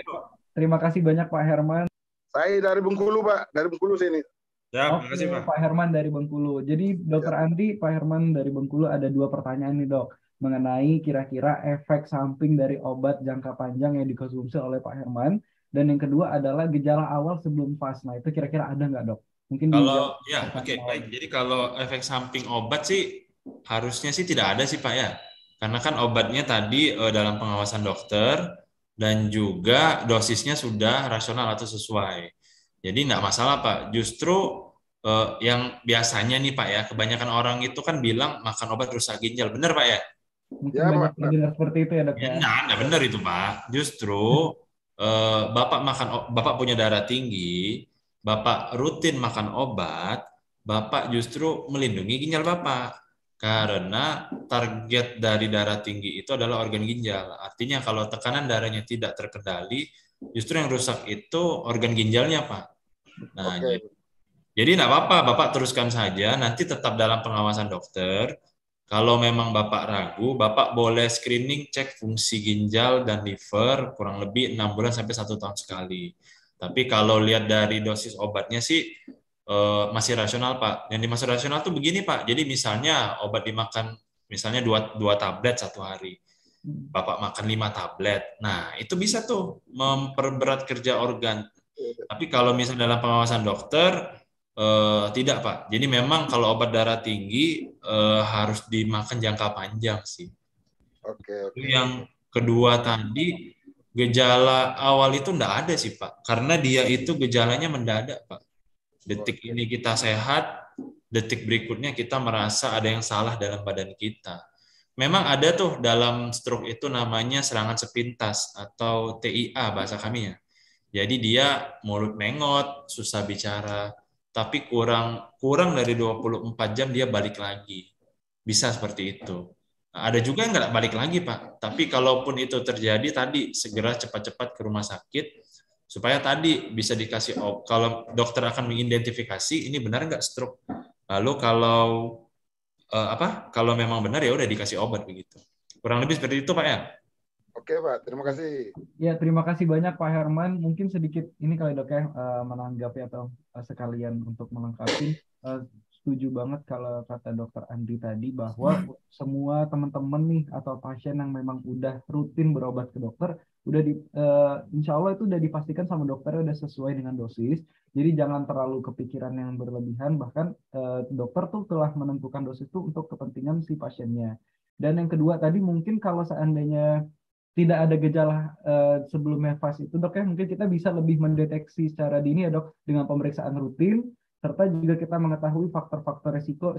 Terima kasih banyak Pak Herman. Saya dari Bengkulu Pak, dari Bengkulu sini. Ya, terima kasih Pak. Pak Herman dari Bengkulu. Jadi Dokter Andi, Pak Herman dari Bengkulu ada 2 pertanyaan nih Dok, mengenai kira-kira efek samping dari obat jangka panjang yang dikonsumsi oleh Pak Herman. Dan yang kedua adalah gejala awal sebelum PAS. Nah, itu kira-kira ada nggak, Dok? Mungkin baik. Jadi kalau efek samping obat sih harusnya sih tidak ada sih Pak ya. Karena kan obatnya tadi dalam pengawasan dokter dan juga dosisnya sudah rasional atau sesuai. Jadi nggak masalah Pak. Justru yang biasanya nih Pak ya, kebanyakan orang itu kan bilang makan obat rusak ginjal. Benar Pak ya? Mungkin ya, banyak dengar seperti itu ya Dok ya. Nah, benar itu Pak. Justru Bapak punya darah tinggi, Bapak rutin makan obat, Bapak justru melindungi ginjal Bapak. Karena target dari darah tinggi itu adalah organ ginjal. Artinya kalau tekanan darahnya tidak terkendali, justru yang rusak itu organ ginjalnya Pak. Nah, jadi nggak apa-apa, Bapak teruskan saja, nanti tetap dalam pengawasan dokter. Kalau memang Bapak ragu, Bapak boleh screening cek fungsi ginjal dan liver kurang lebih 6 bulan sampai 1 tahun sekali. Tapi kalau lihat dari dosis obatnya sih masih rasional Pak. Yang dimaksud rasional tuh begini Pak. Jadi misalnya obat dimakan misalnya 2 tablet 1 hari. Bapak makan 5 tablet. Nah, itu bisa tuh memperberat kerja organ. Tapi kalau misalnya dalam pengawasan dokter tidak Pak. Jadi memang kalau obat darah tinggi harus dimakan jangka panjang sih. Oke. Yang kedua tadi gejala awal itu enggak ada sih Pak. Karena dia itu gejalanya mendadak Pak. Detik ini kita sehat, detik berikutnya kita merasa ada yang salah dalam badan kita. Memang ada tuh dalam stroke itu namanya serangan sepintas atau TIA bahasa kami ya. Jadi dia mulut mengot, susah bicara, tapi kurang dari 24 jam dia balik lagi. Bisa seperti itu. Nah, ada juga yang nggak balik lagi, Pak. Tapi kalaupun itu terjadi, tadi segera cepat-cepat ke rumah sakit, supaya tadi bisa dikasih kalau dokter akan mengidentifikasi ini benar nggak stroke. Lalu kalau memang benar ya udah dikasih obat begitu. Kurang lebih seperti itu, Pak ya. Oke, Pak. Terima kasih. Ya, terima kasih banyak Pak Herman. Mungkin sedikit ini kali dok ya, menanggapi atau sekalian untuk melengkapi. Setuju banget kalau kata dokter Andri tadi bahwa semua teman-teman nih atau pasien yang memang udah rutin berobat ke dokter, insya Allah itu udah dipastikan sama dokternya udah sesuai dengan dosis. Jadi jangan terlalu kepikiran yang berlebihan. Bahkan dokter tuh telah menentukan dosis itu untuk kepentingan si pasiennya. Dan yang kedua tadi mungkin kalau seandainya tidak ada gejala sebelumnya fase itu dok ya, mungkin kita bisa lebih mendeteksi secara dini ya dok dengan pemeriksaan rutin, serta juga kita mengetahui faktor-faktor resiko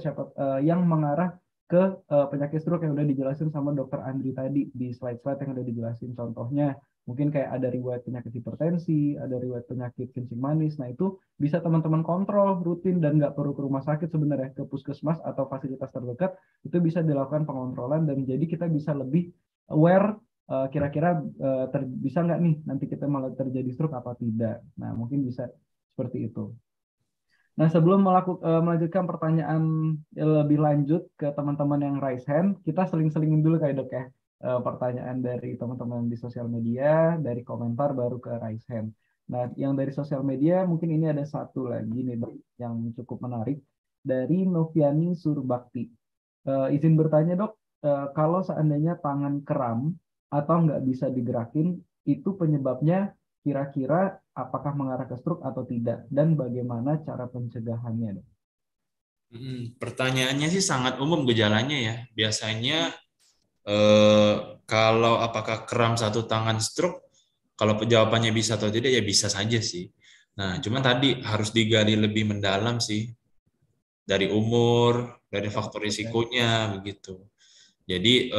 yang mengarah ke penyakit stroke yang udah dijelasin sama dokter Andri tadi di slide-slide yang udah dijelasin. Contohnya mungkin kayak ada riwayat penyakit hipertensi, ada riwayat penyakit kencing manis. Nah itu bisa teman-teman kontrol rutin dan nggak perlu ke rumah sakit sebenarnya, ke puskesmas atau fasilitas terdekat itu bisa dilakukan pengontrolan, dan jadi kita bisa lebih aware kira-kira bisa nggak nih nanti kita malah terjadi stroke apa tidak. Nah mungkin bisa seperti itu. Nah sebelum melanjutkan pertanyaan lebih lanjut ke teman-teman yang raise hand, kita seling-selingin dulu kayak dok ya, pertanyaan dari teman-teman di sosial media, dari komentar baru ke raise hand. Nah yang dari sosial media mungkin ini ada satu lagi nih dok yang cukup menarik dari Noviani Surbakti. Izin bertanya dok, kalau seandainya tangan kram atau nggak bisa digerakin, itu penyebabnya kira-kira apakah mengarah ke stroke atau tidak, dan bagaimana cara pencegahannya? Pertanyaannya sih sangat umum gejalanya ya. Biasanya kalau apakah kram satu tangan stroke, kalau jawabannya bisa atau tidak ya bisa saja sih. Nah, cuman tadi harus digali lebih mendalam sih, dari umur, dari faktor risikonya begitu. Jadi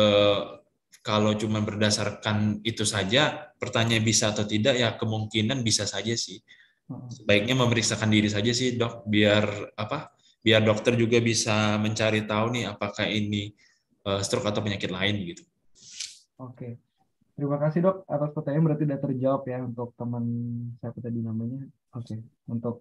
kalau cuma berdasarkan itu saja, pertanyaan bisa atau tidak, ya kemungkinan bisa saja sih. Sebaiknya memeriksakan diri saja sih dok, biar dokter juga bisa mencari tahu nih apakah ini stroke atau penyakit lain gitu. Oke, terima kasih dok atas pertanyaan, berarti sudah terjawab ya untuk teman siapa tadi namanya. Oke, untuk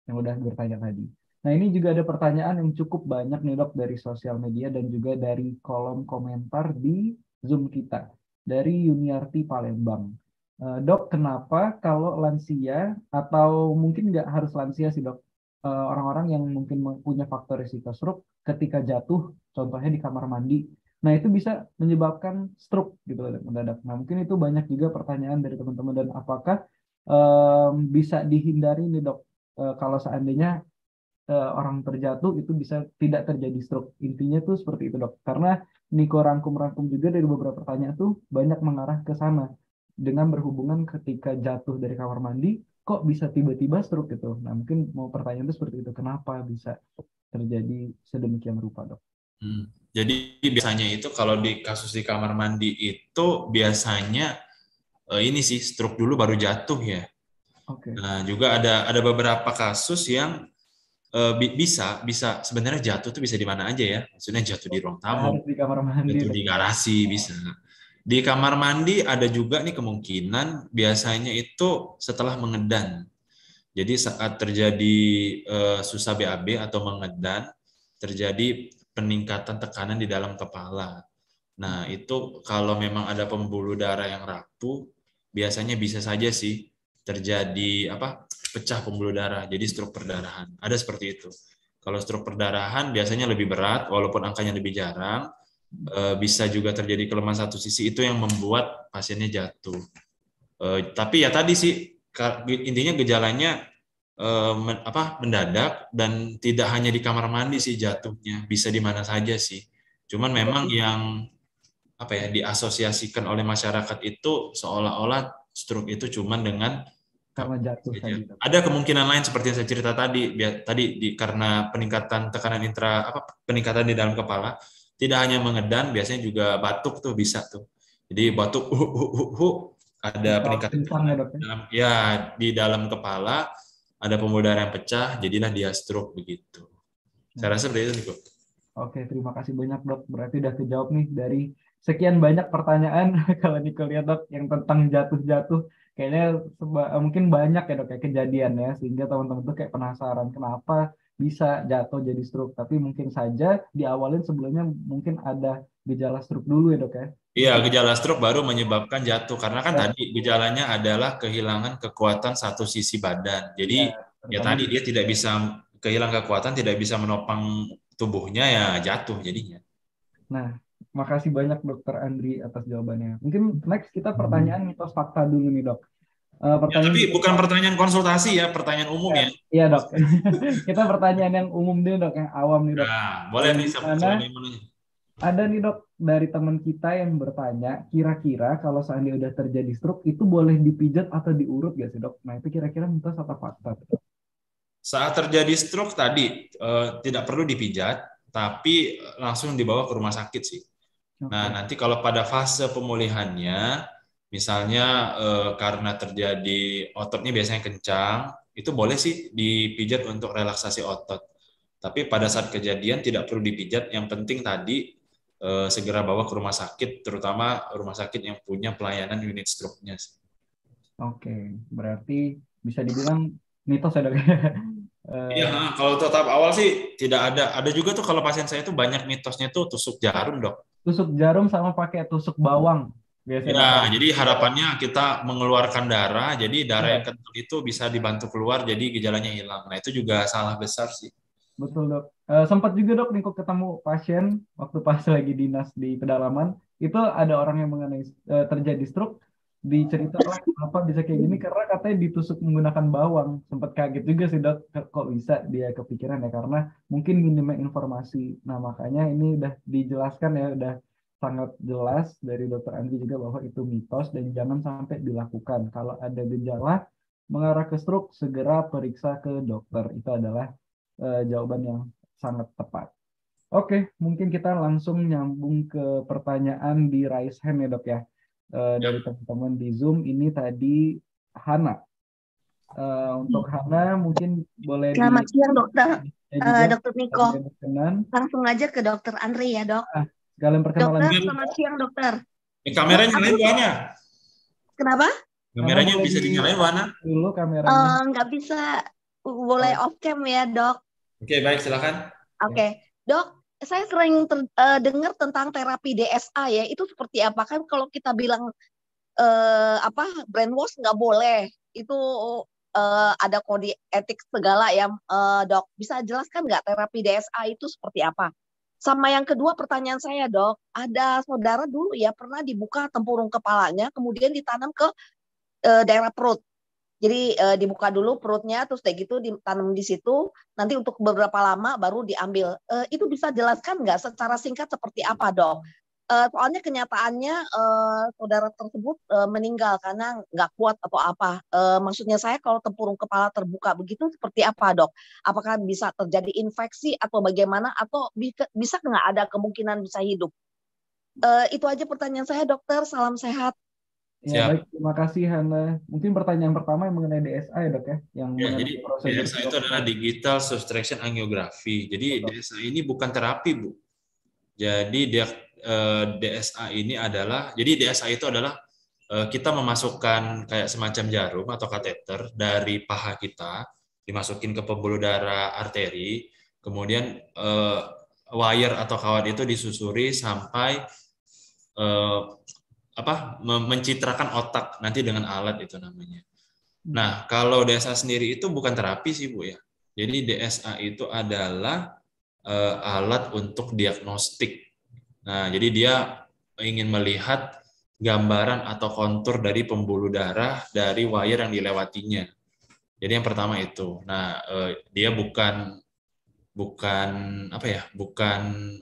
yang udah bertanya tadi. Nah ini juga ada pertanyaan yang cukup banyak nih dok dari sosial media dan juga dari kolom komentar di Zoom kita, dari Yuniarti Palembang. Dok, kenapa kalau lansia atau mungkin nggak harus lansia sih dok, orang-orang yang mungkin punya faktor risiko stroke ketika jatuh, contohnya di kamar mandi, nah itu bisa menyebabkan stroke gitu loh mendadak. Nah mungkin itu banyak juga pertanyaan dari teman-teman, dan apakah bisa dihindari nih dok kalau seandainya orang terjatuh itu bisa tidak terjadi stroke. Intinya tuh seperti itu dok. Karena Niko rangkum-rangkum juga dari beberapa pertanyaan tuh banyak mengarah ke sana. Dengan berhubungan ketika jatuh dari kamar mandi, kok bisa tiba-tiba stroke gitu. Nah mungkin mau pertanyaan itu seperti itu. Kenapa bisa terjadi sedemikian rupa dok? Jadi biasanya itu kalau di kasus di kamar mandi itu biasanya ini sih stroke dulu baru jatuh ya. Okay. Nah juga ada beberapa kasus yang bisa sebenarnya jatuh tuh bisa di mana aja ya, maksudnya jatuh di ruang tamu, di kamar mandi, jatuh di garasi bisa. Di kamar mandi ada juga nih kemungkinan biasanya itu setelah mengedan. Jadi saat terjadi susah BAB atau mengedan, terjadi peningkatan tekanan di dalam kepala. Nah itu kalau memang ada pembuluh darah yang rapuh, biasanya bisa saja sih terjadi pecah pembuluh darah, jadi stroke perdarahan. Ada seperti itu. Kalau stroke perdarahan biasanya lebih berat, walaupun angkanya lebih jarang, bisa juga terjadi kelemahan satu sisi, itu yang membuat pasiennya jatuh. Tapi ya tadi sih, intinya gejalanya mendadak, dan tidak hanya di kamar mandi sih jatuhnya, bisa di mana saja sih. Cuman memang yang diasosiasikan oleh masyarakat itu seolah-olah stroke itu cuman dengan karena jatuh Saja. tadi, Dok. Ada kemungkinan lain seperti yang saya cerita tadi, karena peningkatan tekanan peningkatan di dalam kepala, tidak hanya mengedan, biasanya juga batuk tuh bisa tuh. Jadi batuk, ada peningkatan Kencang ya, Dok, ya? di dalam kepala, ada pembuluh darah yang pecah, jadilah dia stroke begitu. Saya rasa seperti itu, Niko. Oke, terima kasih banyak, Dok. Berarti udah kejawab nih dari sekian banyak pertanyaan kalau Niko lihat, Dok, yang tentang jatuh-jatuh. Kayaknya mungkin banyak ya, Dok, ya kejadian ya, sehingga teman-teman tuh kayak penasaran kenapa bisa jatuh jadi stroke. Tapi mungkin saja diawalin sebelumnya mungkin ada gejala stroke dulu ya, Dok, ya. Iya, gejala stroke baru menyebabkan jatuh. Karena kan tadi gejalanya adalah kehilangan kekuatan satu sisi badan. Jadi ya tadi dia tidak bisa kehilangan kekuatan, tidak bisa menopang tubuhnya, ya jatuh jadinya. Nah, makasih banyak Dokter Andri atas jawabannya. Mungkin next kita pertanyaan mitos fakta dulu nih, Dok. Ya, tapi bukan pertanyaan konsultasi ya, pertanyaan umum ya. Iya, Dok. Kita pertanyaan yang umum dulu, Dok, yang awam nih, Dok. Nah, boleh nih ada nih, Dok, dari teman kita yang bertanya, kira-kira kalau seandainya udah terjadi stroke itu boleh dipijat atau diurut gak sih, Dok? Nah, itu kira-kira mitos atau fakta, Dok? Saat terjadi stroke tadi tidak perlu dipijat, tapi langsung dibawa ke rumah sakit sih. Nah, nanti kalau pada fase pemulihannya, misalnya karena terjadi ototnya biasanya kencang, itu boleh sih dipijat untuk relaksasi otot. Tapi pada saat kejadian tidak perlu dipijat, yang penting tadi segera bawa ke rumah sakit, terutama rumah sakit yang punya pelayanan unit stroke-nya. Oke, berarti bisa dibilang mitos ya, Dok? Iya, kalau tahap awal sih tidak ada. Ada juga tuh kalau pasien saya tuh banyak mitosnya tuh tusuk jarum, Dok. Tusuk jarum sama pakai tusuk bawang. Ya, jadi harapannya kita mengeluarkan darah, jadi darah yang kental itu bisa dibantu keluar, jadi gejalanya hilang. Nah, itu juga salah besar sih. Betul, Dok. Sempat juga, Dok, nih kok ketemu pasien waktu pas lagi dinas di pedalaman, itu ada orang yang mengenai terjadi stroke, diceritakan kenapa bisa kayak gini karena katanya ditusuk menggunakan bawang. Sempat kaget juga sih, Dok, kok bisa dia kepikiran ya, karena mungkin minimnya informasi. Nah, makanya ini udah dijelaskan ya, udah sangat jelas dari Dokter Andri juga bahwa itu mitos dan jangan sampai dilakukan. Kalau ada gejala mengarah ke stroke, segera periksa ke dokter. Itu adalah jawaban yang sangat tepat. Oke, mungkin kita langsung nyambung ke pertanyaan di raise hand ya, Dok, ya. Dari teman-teman di Zoom ini tadi Hana. Untuk Hana mungkin boleh Selamat siang, Dokter. Dokter Niko. Langsung aja ke Dokter Andri ya, Dok. Sekalian perkenalan. Dokter, selamat siang, Dokter. Kameranya nyalain, Wana. Kenapa? Kameranya bisa dinyalain, Wana? Dulu kameranya. Nggak bisa. Boleh off cam ya, Dok. Oke, baik, silakan. Oke, Dok, saya sering dengar tentang terapi DSA ya. Itu seperti apa? Kan kalau kita bilang brainwash nggak boleh. Itu ada kode etik segala ya, Dok. Bisa jelaskan nggak terapi DSA itu seperti apa? Sama yang kedua pertanyaan saya, Dok, ada saudara dulu ya pernah dibuka tempurung kepalanya, kemudian ditanam ke daerah perut. Jadi dibuka dulu perutnya, terus kayak gitu ditanam di situ, nanti untuk beberapa lama baru diambil. Itu bisa jelaskan nggak secara singkat seperti apa, Dok? Soalnya kenyataannya saudara tersebut meninggal karena nggak kuat atau apa. Maksudnya saya kalau tempurung kepala terbuka begitu seperti apa, Dok? Apakah bisa terjadi infeksi atau bagaimana? Atau bisa nggak ada kemungkinan bisa hidup? Itu aja pertanyaan saya, Dokter. Salam sehat. Ya, baik, terima kasih Hana. Mungkin pertanyaan pertama yang mengenai DSA ya, Dok, ya? Yang jadi DSA itu adalah digital subtraction angiography. Jadi DSA ini bukan terapi, Bu. Jadi DSA ini adalah, jadi DSA itu adalah kita memasukkan kayak semacam jarum atau kateter dari paha kita, dimasukin ke pembuluh darah arteri, kemudian wire atau kawat itu disusuri sampai mencitrakan otak nanti dengan alat itu namanya. Nah, kalau DSA sendiri itu bukan terapi sih, Bu, ya. Jadi DSA itu adalah alat untuk diagnostik. Nah, jadi dia ingin melihat gambaran atau kontur dari pembuluh darah dari wire yang dilewatinya. Jadi yang pertama itu. Nah, dia bukan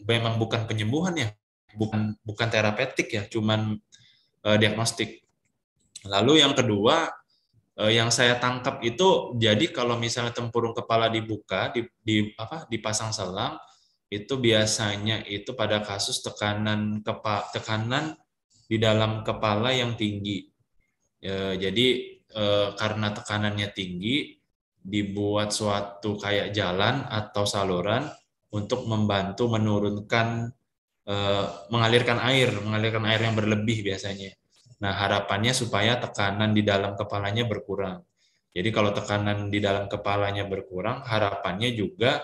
memang bukan penyembuhan ya. Bukan terapeutik ya, cuman diagnostik. Lalu yang kedua, Yang saya tangkap itu, jadi kalau misalnya tempurung kepala dibuka, dipasang selang, itu biasanya itu pada kasus tekanan di dalam kepala yang tinggi. Jadi karena tekanannya tinggi, dibuat suatu kayak jalan atau saluran untuk membantu menurunkan mengalirkan air yang berlebih biasanya. Nah, harapannya supaya tekanan di dalam kepalanya berkurang. Jadi kalau tekanan di dalam kepalanya berkurang, harapannya juga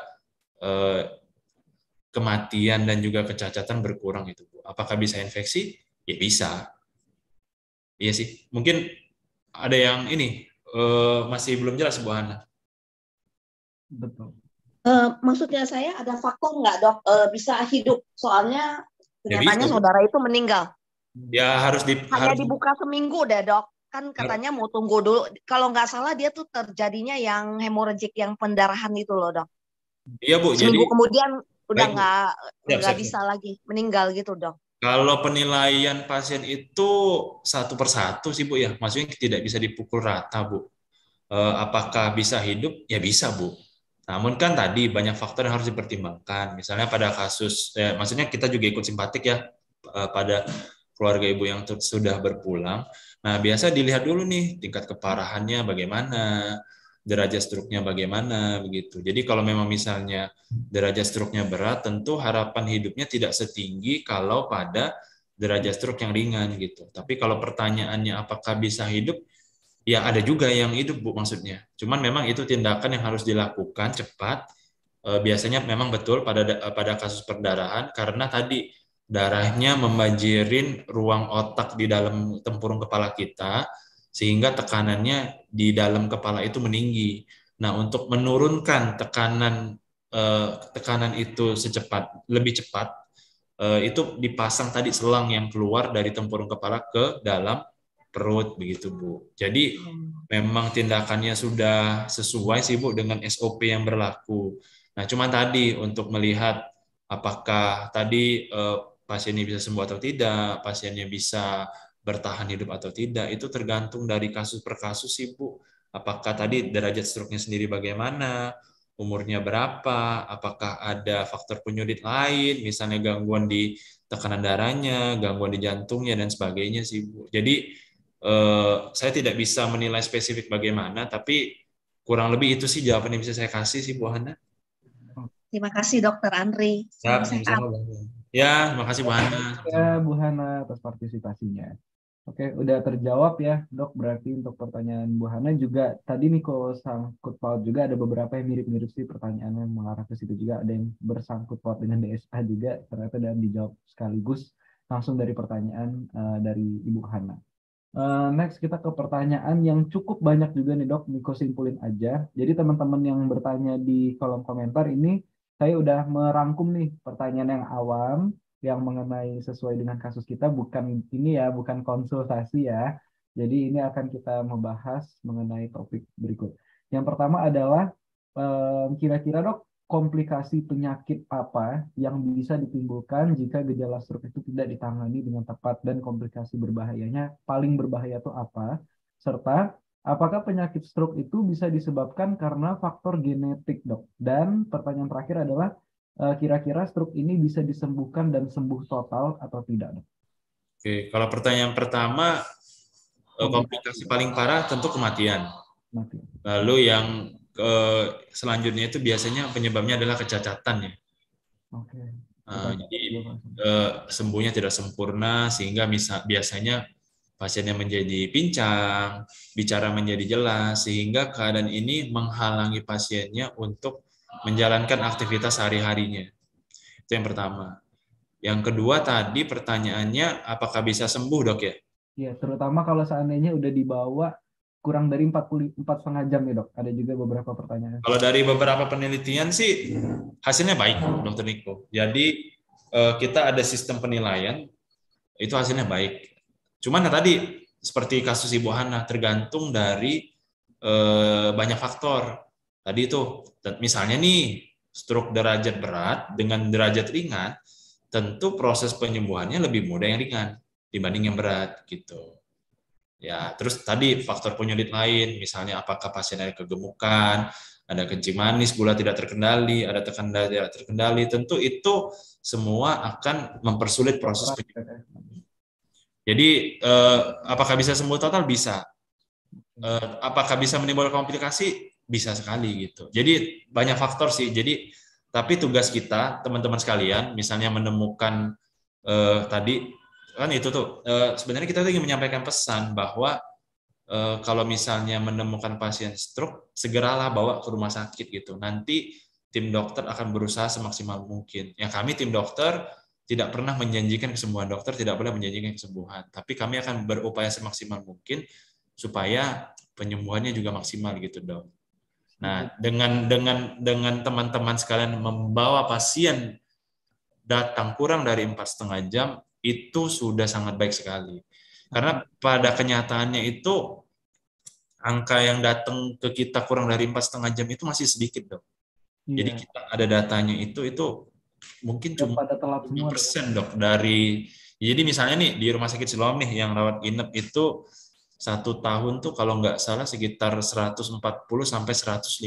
kematian dan juga kecacatan berkurang itu, Bu. Apakah bisa infeksi? Ya bisa. Iya sih. Mungkin ada yang ini masih belum jelas, Bu Hana. Betul. Maksudnya saya ada faktor nggak, Dok, bisa hidup? Soalnya Ya kenyataannya bisa, Bu. saudara itu meninggal. Ya harus Hanya dibuka seminggu deh, Dok. Kan katanya mau tunggu dulu. Kalau nggak salah dia tuh terjadinya yang hemoragik, yang pendarahan itu loh, Dok. Iya, Bu. Seminggu Jadi kemudian udah baik, nggak bisa lagi, meninggal gitu, Dok. kalau penilaian pasien itu satu persatu sih, Bu, ya. Maksudnya tidak bisa dipukul rata, Bu. Apakah bisa hidup? Ya bisa, Bu. Namun kan tadi banyak faktor yang harus dipertimbangkan. Misalnya pada kasus, maksudnya kita juga ikut simpatik ya pada keluarga ibu yang sudah berpulang. Nah, biasa dilihat dulu nih tingkat keparahannya bagaimana, derajat struknya bagaimana, begitu. Jadi kalau memang misalnya derajat struknya berat, tentu harapan hidupnya tidak setinggi kalau pada derajat struk yang ringan gitu. Tapi kalau pertanyaannya apakah bisa hidup, ya ada juga yang hidup, Bu, maksudnya. Cuman memang itu tindakan yang harus dilakukan cepat. Biasanya memang betul pada kasus perdarahan karena tadi darahnya membanjirin ruang otak di dalam tempurung kepala kita sehingga tekanannya di dalam kepala itu meninggi. Nah, untuk menurunkan tekanan itu lebih cepat, itu dipasang tadi selang yang keluar dari tempurung kepala ke dalam perut begitu, Bu. Jadi memang tindakannya sudah sesuai sih, Bu, dengan SOP yang berlaku. Nah, cuman tadi untuk melihat apakah tadi pasien ini bisa sembuh atau tidak, pasiennya bisa bertahan hidup atau tidak, itu tergantung dari kasus per kasus sih, Bu. Apakah tadi derajat struknya sendiri bagaimana, umurnya berapa, apakah ada faktor penyulit lain, misalnya gangguan di tekanan darahnya, gangguan di jantungnya, dan sebagainya sih, Bu. Jadi saya tidak bisa menilai spesifik bagaimana, tapi kurang lebih itu sih jawaban yang bisa saya kasih sih, Bu Hana. Terima kasih, Dokter Andri. Ya, Salam sehat. sama-sama, Bu. Ya, makasih Bu Hana. Ya, Bu Hana atas partisipasinya. Oke, udah terjawab ya, Dok. Berarti untuk pertanyaan Bu Hana juga tadi nih kalau sangkut paut juga ada beberapa yang mirip-mirip sih pertanyaannya mengarah ke situ juga. Ada yang bersangkut paut dengan DSA juga ternyata dan dijawab sekaligus langsung dari pertanyaan dari Ibu Hana. Next kita ke pertanyaan yang cukup banyak juga nih, Dok. Niko simpulin aja. Jadi teman-teman yang bertanya di kolom komentar ini saya udah merangkum nih pertanyaan yang awam yang mengenai sesuai dengan kasus kita, bukan ini ya, bukan konsultasi ya. Jadi ini akan kita membahas mengenai topik berikut. Yang pertama adalah kira-kira, Dok, komplikasi penyakit apa yang bisa ditimbulkan jika gejala stroke itu tidak ditangani dengan tepat, dan komplikasi berbahayanya, paling berbahaya itu apa, serta apakah penyakit stroke itu bisa disebabkan karena faktor genetik, Dok? Dan pertanyaan terakhir adalah kira-kira stroke ini bisa disembuhkan dan sembuh total atau tidak, Dok? Oke, kalau pertanyaan pertama, komplikasi paling parah tentu kematian. Lalu yang selanjutnya itu biasanya penyebabnya adalah kecacatan ya. Oke. Jadi sembuhnya tidak sempurna sehingga biasanya pasiennya menjadi pincang, bicara menjadi jelas, sehingga keadaan ini menghalangi pasiennya untuk menjalankan aktivitas sehari-harinya. Itu yang pertama. Yang kedua tadi pertanyaannya apakah bisa sembuh, Dok ya? Ya, terutama kalau seandainya udah dibawa kurang dari 4,5 jam ya, Dok. Ada juga beberapa pertanyaan. Kalau dari beberapa penelitian sih hasilnya baik, Dokter Niko. Jadi kita ada sistem penilaian, itu hasilnya baik. Cuman tadi seperti kasus Ibu Hana tergantung dari banyak faktor. Tadi itu misalnya nih stroke derajat berat dengan derajat ringan, tentu proses penyembuhannya lebih mudah yang ringan dibanding yang berat gitu. Ya, terus tadi faktor penyulit lain, misalnya apakah pasien ada kegemukan, ada kencing manis, gula tidak terkendali, ada tekanan darah tidak terkendali, tentu itu semua akan mempersulit proses penyembuhan. Jadi, apakah bisa sembuh total? Bisa. Apakah bisa menimbulkan komplikasi? Bisa sekali gitu. Jadi banyak faktor sih. Jadi tapi tugas kita teman-teman sekalian, misalnya menemukan tadi kan itu tuh sebenarnya kita ingin menyampaikan pesan bahwa kalau misalnya menemukan pasien stroke, segeralah bawa ke rumah sakit gitu. Nanti tim dokter akan berusaha semaksimal mungkin. Ya kami tim dokter tidak pernah menjanjikan kesembuhan, dokter tidak boleh menjanjikan kesembuhan, tapi kami akan berupaya semaksimal mungkin supaya penyembuhannya juga maksimal gitu, Dok. Nah, dengan teman-teman sekalian membawa pasien datang kurang dari 4,5 jam itu sudah sangat baik sekali. Karena pada kenyataannya itu angka yang datang ke kita kurang dari 4,5 jam itu masih sedikit, Dok. Jadi kita ada datanya itu mungkin cuma pada telat semua 5%, Dok, dari. Jadi misalnya nih di Rumah Sakit Siloam nih yang rawat inap itu 1 tahun tuh kalau nggak salah sekitar 140 sampai 150.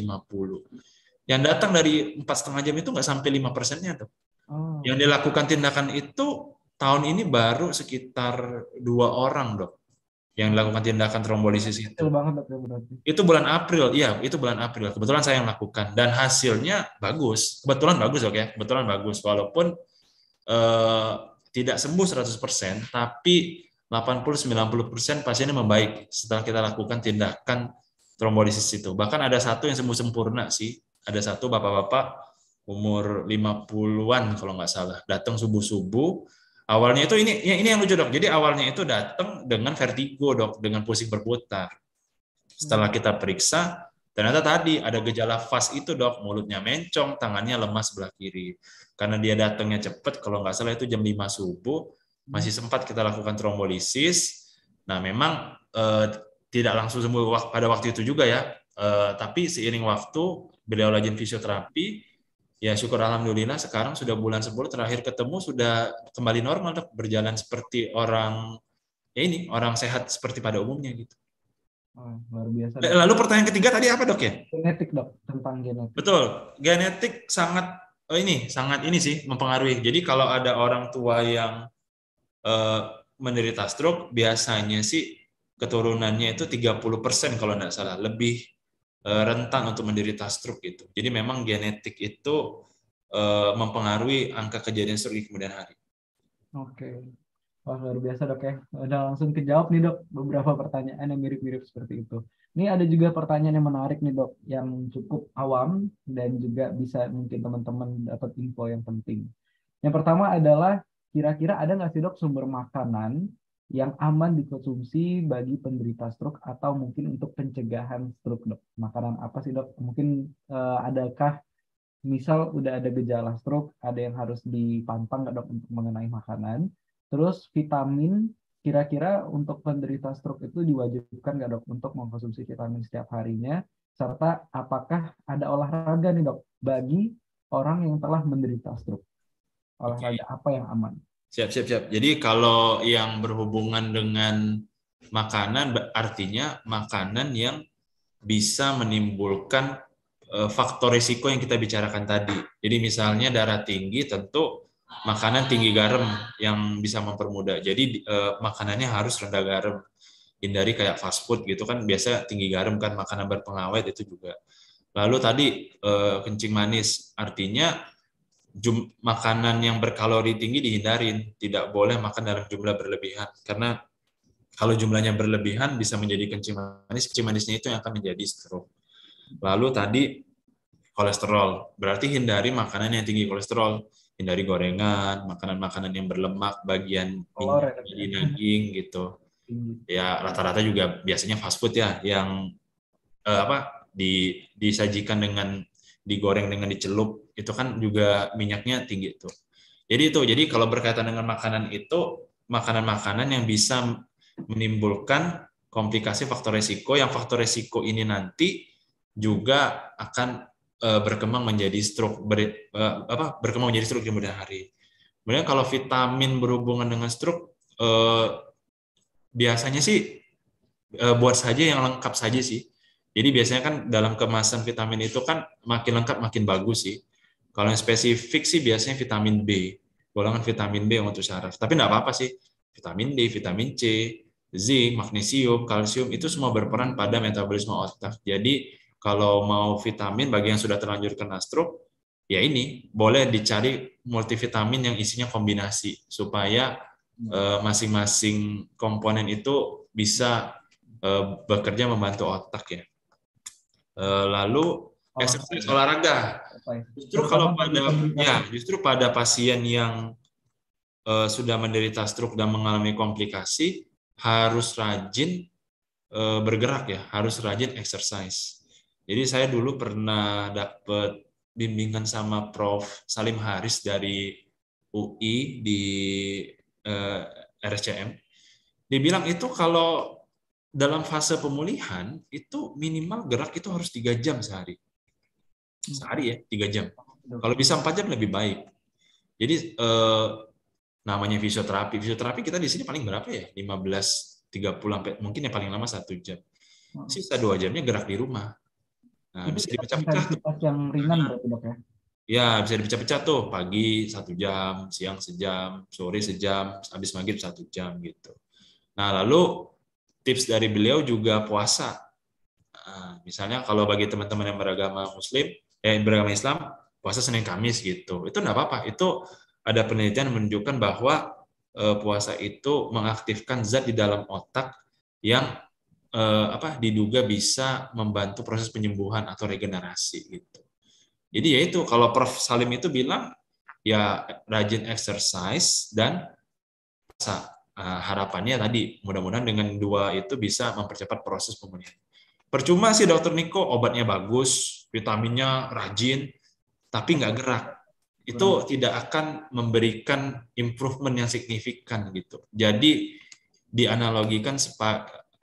Yang datang dari 4,5 jam itu nggak sampai 5%-nya, Dok. Yang dilakukan tindakan itu tahun ini baru sekitar 2 orang, Dok, yang dilakukan tindakan trombolisis itu. Itu bulan April, iya, itu bulan April. Kebetulan saya yang lakukan dan hasilnya bagus. Kebetulan bagus, Dok ya. Kebetulan bagus walaupun tidak sembuh 100%, tapi 80-90% pasiennya membaik setelah kita lakukan tindakan trombolisis itu. Bahkan ada satu yang sembuh sempurna sih. Ada satu bapak-bapak umur 50-an kalau nggak salah, datang subuh-subuh. Awalnya itu ini yang lucu, Dok. Jadi awalnya itu datang dengan vertigo, Dok, dengan pusing berputar. Setelah kita periksa, ternyata tadi ada gejala FAS itu, Dok, mulutnya mencong, tangannya lemas sebelah kiri. Karena dia datangnya cepat, kalau nggak salah itu jam 5 subuh, masih sempat kita lakukan trombolisis. Nah, memang tidak langsung sembuh pada waktu itu juga ya, tapi seiring waktu beliau rajin fisioterapi, ya syukur alhamdulillah sekarang sudah bulan 10 terakhir ketemu sudah kembali normal, Dok, berjalan seperti orang orang sehat seperti pada umumnya gitu. Luar biasa, Dok. Lalu pertanyaan ketiga tadi apa, Dok, ya? Genetik, Dok, tentang genetik. Betul, genetik sangat ini sih mempengaruhi. Jadi kalau ada orang tua yang menderita stroke, biasanya sih keturunannya itu 30% kalau tidak salah, lebih rentan untuk menderita stroke gitu. Jadi memang genetik itu mempengaruhi angka kejadian stroke di kemudian hari. Oke. Wah, luar biasa, Dok ya. Udah langsung kejawab nih, Dok, beberapa pertanyaan yang mirip-mirip seperti itu. Ini ada juga pertanyaan yang menarik nih, Dok, yang cukup awam dan juga bisa mungkin teman-teman dapat info yang penting. Yang pertama adalah kira-kira ada nggak sih, Dok, sumber makanan yang aman dikonsumsi bagi penderita stroke atau mungkin untuk pencegahan stroke, Dok? Makanan apa sih, Dok? Mungkin adakah misal udah ada gejala stroke, ada yang harus dipantang nggak, Dok, untuk mengenai makanan? Terus vitamin, kira-kira untuk penderita stroke itu diwajibkan nggak, Dok, untuk mengkonsumsi vitamin setiap harinya? Serta apakah ada olahraga nih, Dok, bagi orang yang telah menderita stroke? Olahraga apa yang aman? Siap. Jadi kalau yang berhubungan dengan makanan, artinya makanan yang bisa menimbulkan faktor risiko yang kita bicarakan tadi. Jadi misalnya darah tinggi, tentu makanan tinggi garam yang bisa mempermudah. Jadi makanannya harus rendah garam. Hindari kayak fast food gitu kan, biasa tinggi garam kan, makanan berpengawet itu juga. Lalu tadi kencing manis, artinya makanan yang berkalori tinggi dihindarin, tidak boleh makan dalam jumlah berlebihan, karena kalau jumlahnya berlebihan bisa menjadi kencing manisnya itu yang akan menjadi stroke. Lalu tadi kolesterol, berarti hindari makanan yang tinggi kolesterol, hindari gorengan, makanan-makanan yang berlemak, bagian minyak, daging gitu. Ya rata-rata juga biasanya fast food ya, yang disajikan dengan digoreng dengan dicelup, itu kan juga minyaknya tinggi tuh. Jadi kalau berkaitan dengan makanan itu, makanan-makanan yang bisa menimbulkan komplikasi faktor resiko, yang faktor resiko ini nanti juga akan berkembang menjadi stroke, berkembang menjadi stroke di kemudian hari. Kemudian kalau vitamin berhubungan dengan stroke, biasanya sih buat saja yang lengkap saja sih. Jadi biasanya kan dalam kemasan vitamin itu kan makin lengkap makin bagus sih. Kalau yang spesifik sih biasanya vitamin B, golongan vitamin B untuk syaraf. Tapi nggak apa-apa sih, vitamin D, vitamin C, zinc, magnesium, kalsium itu semua berperan pada metabolisme otak. Jadi kalau mau vitamin bagi yang sudah terlanjur kena stroke, ya ini boleh dicari multivitamin yang isinya kombinasi supaya masing-masing komponen itu bisa bekerja membantu otak ya. Lalu exercise olahraga. Justru kalau justru pada pasien yang sudah menderita stroke dan mengalami komplikasi harus rajin bergerak ya, harus rajin exercise. Jadi saya dulu pernah dapat bimbingan sama Prof. Salim Haris dari UI di RSCM. Dia bilang itu kalau dalam fase pemulihan itu minimal gerak itu harus 3 jam sehari. Sehari ya, 3 jam. Kalau bisa 4 jam lebih baik. Jadi namanya fisioterapi. Fisioterapi kita di sini paling berapa ya? 15, 30 sampai mungkin yang paling lama 1 jam. Sisa 2 jamnya gerak di rumah. Nah, bisa dipecah-pecah tuh. Yang ringan berarti dok ya? Ya, bisa dipecah-pecah tuh. Pagi 1 jam, siang sejam, sore sejam, habis maghrib 1 jam gitu. Nah, lalu tips dari beliau juga puasa. Nah, misalnya kalau bagi teman-teman yang beragama Muslim, beragama Islam, puasa Senin Kamis gitu. Itu nggak apa-apa. Itu ada penelitian menunjukkan bahwa puasa itu mengaktifkan zat di dalam otak yang diduga bisa membantu proses penyembuhan atau regenerasi gitu. Jadi ya itu kalau Prof. Salim itu bilang ya rajin exercise dan puasa. Harapannya tadi mudah-mudahan dengan 2 itu bisa mempercepat proses pemulihan. Percuma sih Dokter Niko obatnya bagus, vitaminnya rajin, tapi nggak gerak. Itu tidak akan memberikan improvement yang signifikan gitu. Jadi dianalogikan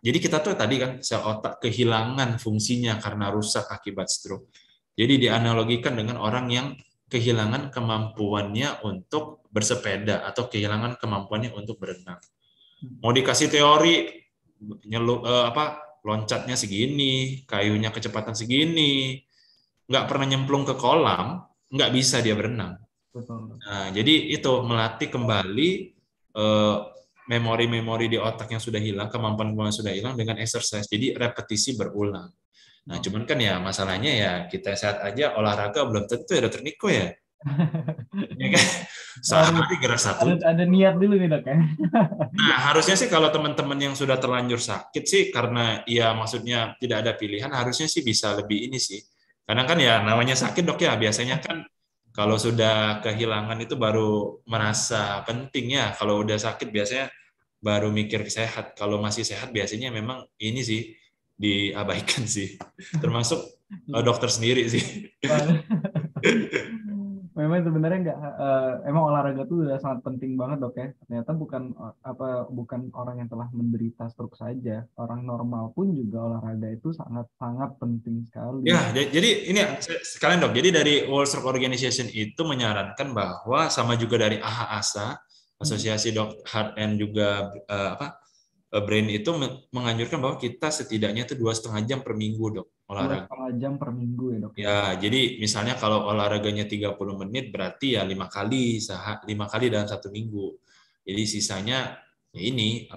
jadi kita tuh tadi kan sel otak kehilangan fungsinya karena rusak akibat stroke. Jadi dianalogikan dengan orang yang kehilangan kemampuannya untuk bersepeda atau kehilangan kemampuannya untuk berenang. Mau dikasih teori loncatnya segini, kayunya kecepatan segini, nggak pernah nyemplung ke kolam, nggak bisa dia berenang. Nah, jadi itu melatih kembali memori-memori di otak yang sudah hilang, kemampuan yang sudah hilang dengan exercise. Jadi repetisi berulang. Nah, cuman kan ya masalahnya ya kita sehat aja olahraga belum tentu ya Dokter Niko ya. Ya kan? Sehari gerak 1. Ada niat dulu nih dok ya. Nah, harusnya sih kalau teman-teman yang sudah terlanjur sakit sih karena ya maksudnya tidak ada pilihan harusnya sih bisa lebih ini sih. Karena kan ya namanya sakit dok ya biasanya kan kalau sudah kehilangan itu baru merasa penting ya. Kalau udah sakit biasanya baru mikir sehat. Kalau masih sehat biasanya memang ini sih diabaikan sih. Termasuk dokter sendiri sih. Memang sebenarnya emang olahraga tuh udah sangat penting banget dok ya. Ternyata bukan orang yang telah menderita stroke saja, orang normal pun juga olahraga itu sangat penting sekali. Ya, jadi ini sekalian dok. Jadi dari World Stroke Organization itu menyarankan bahwa sama juga dari AHA-ASA, Asosiasi Heart and juga Brain itu menganjurkan bahwa kita setidaknya itu 2,5 jam per minggu dok olahraga. 2,5 jam per minggu ya dok. Ya, jadi misalnya kalau olahraganya 30 menit berarti ya 5 kali dalam 1 minggu. Jadi sisanya ya ini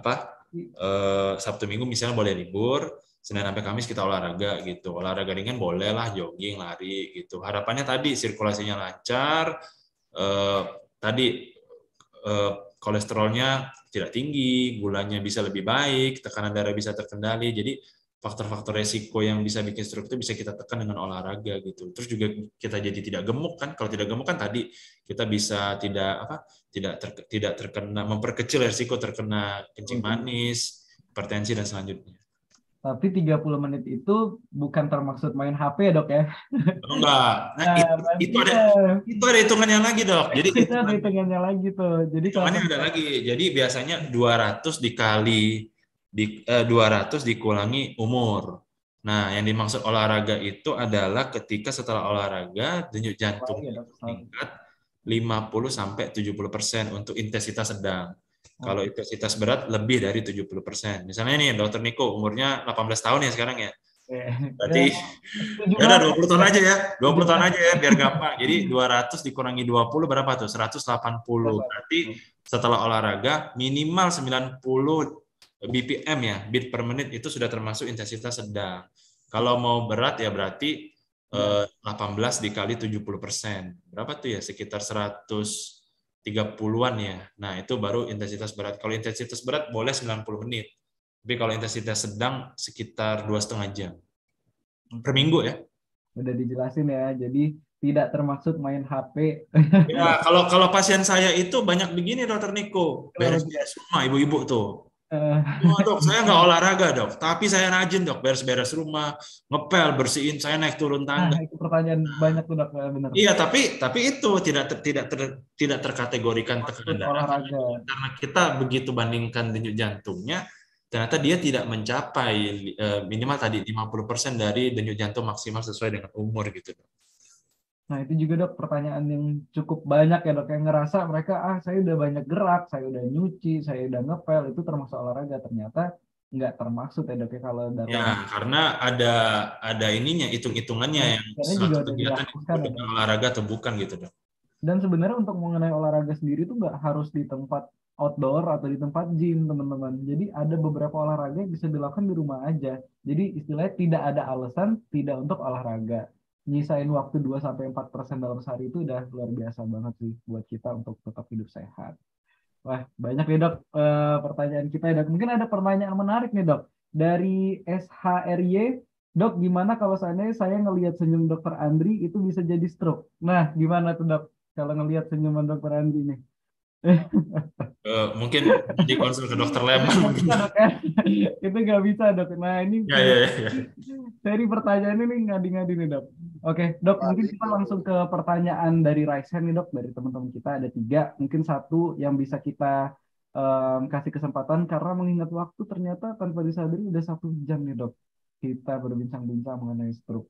Sabtu Minggu misalnya boleh libur, Senin sampai Kamis kita olahraga gitu. Olahraga ringan boleh lah jogging, lari gitu. Harapannya tadi sirkulasinya lancar, kolesterolnya tidak tinggi, gulanya bisa lebih baik, tekanan darah bisa terkendali. Jadi faktor-faktor resiko yang bisa bikin stroke itu bisa kita tekan dengan olahraga gitu. Terus juga kita jadi tidak gemuk kan. Kalau tidak gemuk kan tadi kita bisa tidak terkena, memperkecil resiko terkena kencing manis, hipertensi dan selanjutnya. Tapi 30 menit itu bukan termaksud main HP ya dok ya? Enggak. Nah, itu ada hitungannya lagi dok. Jadi itu ada hitungannya lagi tuh. Jadi hitungannya ada lagi. Jadi biasanya 200 dikurangi umur. Nah, yang dimaksud olahraga itu adalah ketika setelah olahraga denyut jantung meningkat 50-70% untuk intensitas sedang. Kalau intensitas berat lebih dari 70%. Misalnya nih, Dokter Niko umurnya 18 tahun ya sekarang ya. Berarti ya udah 20 tahun aja ya. 20 tahun aja ya biar gampang. Jadi 200 dikurangi 20 berapa tuh? 180. Berarti setelah olahraga minimal 90 BPM ya, beat per menit itu sudah termasuk intensitas sedang. Kalau mau berat ya berarti 18 dikali 70%. Berapa tuh ya? Sekitar 130-an ya. Nah, itu baru intensitas berat. Kalau intensitas berat boleh 90 menit. Tapi kalau intensitas sedang sekitar 2,5 jam. Per minggu ya. Udah dijelasin ya. Jadi tidak termaksud main HP. Ya, kalau pasien saya itu banyak begini, Dokter Niko. Beres-beres rumah ibu-ibu tuh. Oh, dok, saya nggak olahraga, dok. Tapi saya rajin, dok. Beres-beres rumah, ngepel, bersihin, saya naik turun tangga. Itu pertanyaan banyak tuh, dok. Benar. Iya, tapi itu tidak terkategorikan tekanan darah. Karena kita begitu bandingkan denyut jantungnya, ternyata dia tidak mencapai minimal tadi 50% dari denyut jantung maksimal sesuai dengan umur gitu, dok. Nah, itu juga, dok, pertanyaan yang cukup banyak ya, dok, yang ngerasa mereka, saya udah banyak gerak, saya udah nyuci, saya udah ngepel, itu termasuk olahraga. Ternyata nggak termasuk ya, dok, ya, kalau data. Ya, karena ada ininya, hitung-hitungannya yang suatu kegiatan itu dengan olahraga atau bukan gitu, dok. Dan sebenarnya untuk mengenai olahraga sendiri itu nggak harus di tempat outdoor atau di tempat gym, teman-teman. Jadi ada beberapa olahraga yang bisa dilakukan di rumah aja. Jadi istilahnya tidak ada alasan tidak untuk olahraga. Nyisain waktu 2-4% dalam sehari itu udah luar biasa banget sih buat kita untuk tetap hidup sehat. Wah, banyak nih, dok, pertanyaan kita ya, dok. Mungkin ada pertanyaan menarik nih, dok. Dari SHRY, dok, gimana kalau seandainya saya ngelihat senyum Dokter Andri itu bisa jadi stroke? Nah, gimana tuh, dok, kalau ngelihat senyuman Dokter Andri nih? Mungkin di konsul ke dokter Lema. Itu nggak bisa, dok. Nah, ini seri pertanyaan ini ngadi-ngadi nih, dok. Oke, dok, mungkin kita langsung ke pertanyaan dari raise hand nih, dok. Dari teman-teman kita ada 3. Mungkin satu yang bisa kita kasih kesempatan karena mengingat waktu ternyata tanpa disadari udah 1 jam nih, dok. Kita berbincang-bincang mengenai stroke.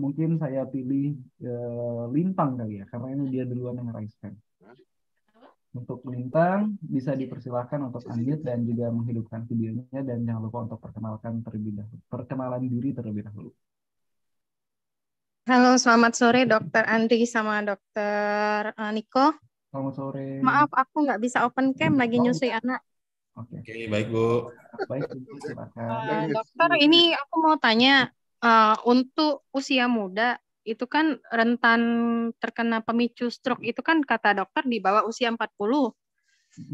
Mungkin saya pilih Lintang kali ya, karena ini dia duluan yang raise hand. Untuk Lintang, bisa dipersilahkan untuk unmute dan juga menghidupkan videonya, dan jangan lupa untuk perkenalan diri terlebih dahulu. Halo, selamat sore Dokter Andri sama Dokter Niko. Selamat sore. Maaf, aku nggak bisa open cam, lagi nyusui anak. Oke, baik, Bu. Baik, silakan. Dokter, ini aku mau tanya, untuk usia muda, itu kan rentan terkena pemicu stroke itu kan kata dokter di bawah usia 40.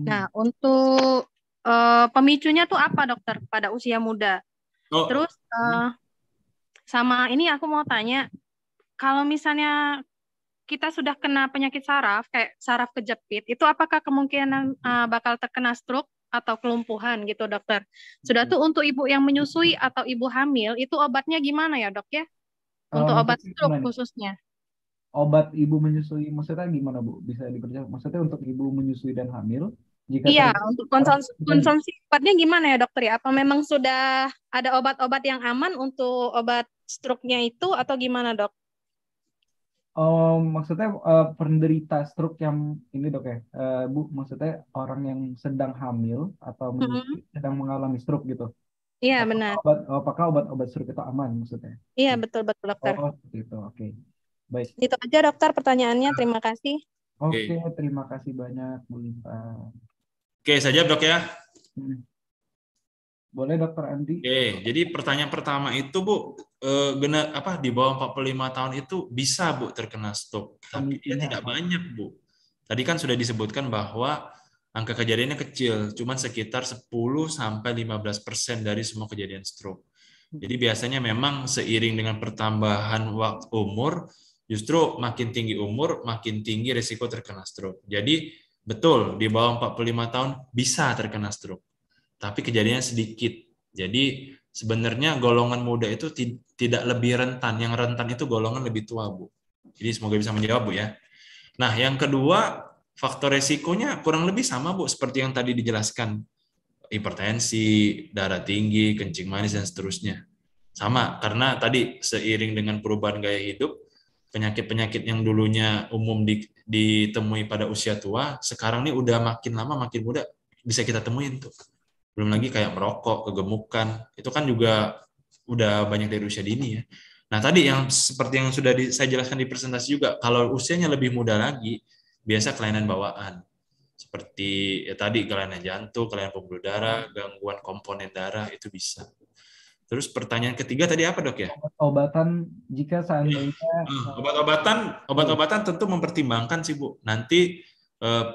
Nah, untuk pemicunya tuh apa, dokter, pada usia muda? Terus sama ini aku mau tanya, kalau misalnya kita sudah kena penyakit saraf, kayak saraf kejepit, itu apakah kemungkinan bakal terkena stroke atau kelumpuhan gitu, dokter? Sudah tuh untuk ibu yang menyusui atau ibu hamil, itu obatnya gimana ya, dok ya? Untuk obat stroke khususnya. Obat ibu menyusui, maksudnya gimana, Bu? Bisa diperjelas? Maksudnya untuk ibu menyusui dan hamil? Iya, untuk konsumsi obatnya gimana ya, dokter ya? Apa memang sudah ada obat-obat yang aman untuk obat stroke-nya itu atau gimana, dok? Maksudnya penderita stroke yang ini, dok ya, Bu, maksudnya orang yang sedang hamil atau menyusui sedang mengalami stroke gitu? Iya, benar. Apakah obat-obat stroke itu aman maksudnya? Iya, betul, dokter. Oh, gitu, oke. Baik. Itu aja, dokter, pertanyaannya. Terima kasih. Oke, terima kasih banyak, Bu Lintang. Oke, saya jawab, dok ya. Boleh, Dokter Andri? Oke, jadi pertanyaan pertama itu, Bu, benar apa di bawah 45 tahun itu bisa, Bu, terkena stroke, tapi dia tidak banyak, Bu. Tadi kan sudah disebutkan bahwa angka kejadiannya kecil, cuma sekitar 10-15% dari semua kejadian stroke. Jadi biasanya memang seiring dengan pertambahan waktu umur, justru makin tinggi umur, makin tinggi risiko terkena stroke. Jadi betul, di bawah 45 tahun bisa terkena stroke, tapi kejadiannya sedikit. Jadi sebenarnya golongan muda itu tidak lebih rentan. Yang rentan itu golongan lebih tua, Bu. Jadi semoga bisa menjawab, Bu, ya. Nah, yang kedua, faktor resikonya kurang lebih sama, Bu, seperti yang tadi dijelaskan. Hipertensi, darah tinggi, kencing manis, dan seterusnya. Sama, karena tadi seiring dengan perubahan gaya hidup, penyakit-penyakit yang dulunya umum ditemui pada usia tua, sekarang ini udah makin lama makin muda bisa kita temuin tuh. Belum lagi kayak merokok, kegemukan, itu kan juga udah banyak dari usia dini ya. Nah tadi yang seperti yang sudah saya jelaskan di presentasi juga, kalau usianya lebih muda lagi, biasa kelainan bawaan. Seperti ya tadi kelainan jantung, kelainan pembuluh darah, gangguan komponen darah, itu bisa. Terus pertanyaan ketiga tadi apa dok ya? Obatan jika seandainya Obat-obatan tentu mempertimbangkan sih Bu. Nanti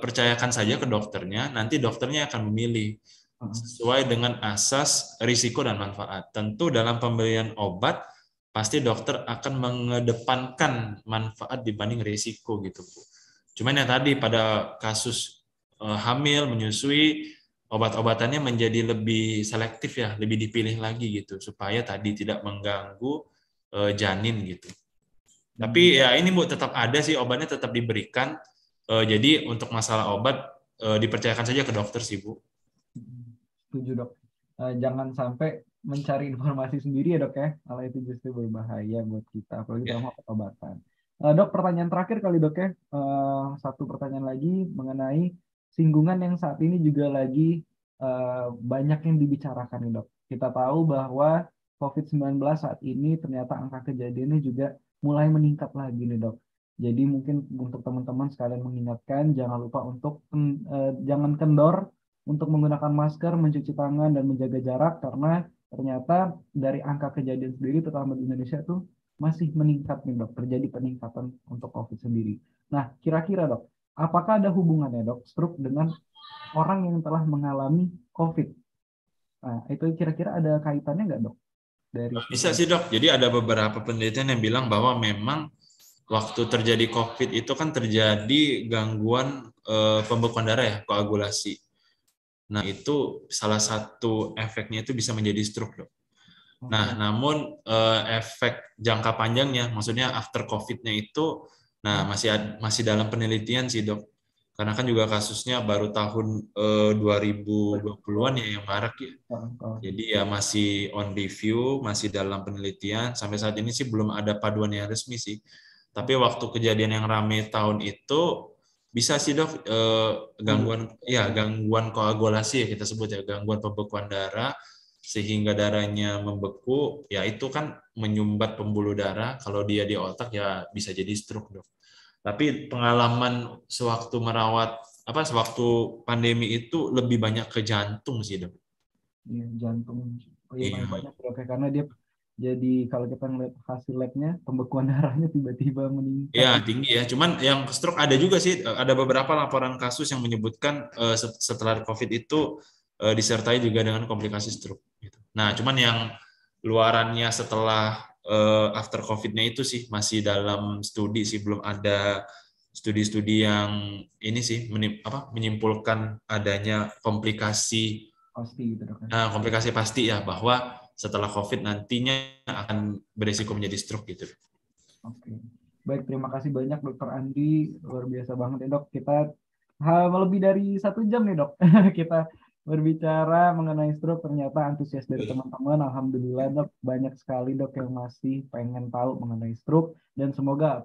percayakan saja ke dokternya, nanti dokternya akan memilih sesuai dengan asas risiko dan manfaat. Tentu dalam pembelian obat pasti dokter akan mengedepankan manfaat dibanding risiko gitu Bu. Cuman yang tadi pada kasus hamil, menyusui, obat-obatannya menjadi lebih selektif ya, lebih dipilih lagi gitu supaya tadi tidak mengganggu janin gitu. Tapi ya ini Bu tetap ada sih obatnya tetap diberikan. Jadi untuk masalah obat dipercayakan saja ke dokter sih Bu. Setuju dok. Jangan sampai mencari informasi sendiri ya dok ya, kalau itu justru berbahaya buat kita, apalagi dalam obat-obatan. Dok, pertanyaan terakhir kali dok ya, satu pertanyaan lagi mengenai singgungan yang saat ini juga lagi banyak yang dibicarakan nih dok. Kita tahu bahwa COVID-19 saat ini ternyata angka kejadiannya juga mulai meningkat lagi nih dok. Jadi mungkin untuk teman-teman sekalian mengingatkan, jangan lupa untuk jangan kendor untuk menggunakan masker, mencuci tangan, dan menjaga jarak, karena ternyata dari angka kejadian sendiri, terutama di Indonesia tuh masih meningkat nih dok, terjadi peningkatan untuk COVID sendiri. Nah, kira-kira dok, apakah ada hubungannya dok, stroke dengan orang yang telah mengalami COVID? Nah, itu kira-kira ada kaitannya nggak dok? Bisa sih dok, jadi ada beberapa penelitian yang bilang bahwa memang waktu terjadi COVID itu kan terjadi gangguan pembekuan darah ya, koagulasi. Nah, itu salah satu efeknya itu bisa menjadi stroke, dok. Nah, namun efek jangka panjangnya, maksudnya after COVID-nya itu, nah masih dalam penelitian sih, dok. Karena kan juga kasusnya baru tahun 2020-an ya yang marak ya. Jadi ya masih on review, masih dalam penelitian. Sampai saat ini sih belum ada paduan yang resmi sih. Tapi waktu kejadian yang rame tahun itu, bisa sih dok gangguan koagulasi ya kita sebut ya, gangguan pembekuan darah sehingga darahnya membeku, ya itu kan menyumbat pembuluh darah, kalau dia di otak ya bisa jadi stroke dok. Tapi pengalaman sewaktu pandemi itu lebih banyak ke jantung sih dok. Iya, jantung. Paling banyak dok, karena dia jadi kalau kita ngeliat hasil labnya, pembekuan darahnya tiba-tiba meningkat. Ya, tinggi ya. Cuman yang stroke ada juga sih, ada beberapa laporan kasus yang menyebutkan setelah COVID itu disertai juga dengan komplikasi stroke. Nah, cuman yang luarannya setelah after COVID-nya itu sih masih dalam studi sih, belum ada studi-studi yang ini sih menyimpulkan adanya komplikasi pasti gitu dok. Komplikasi pasti ya, bahwa setelah COVID nantinya akan berisiko menjadi stroke gitu. Oke. Baik, terima kasih banyak Dokter Andi, luar biasa banget ya dok. Kita lebih dari 1 jam nih dok. Kita berbicara mengenai stroke, ternyata antusias dari teman-teman. Alhamdulillah dok, banyak sekali dok yang masih pengen tahu mengenai stroke, dan semoga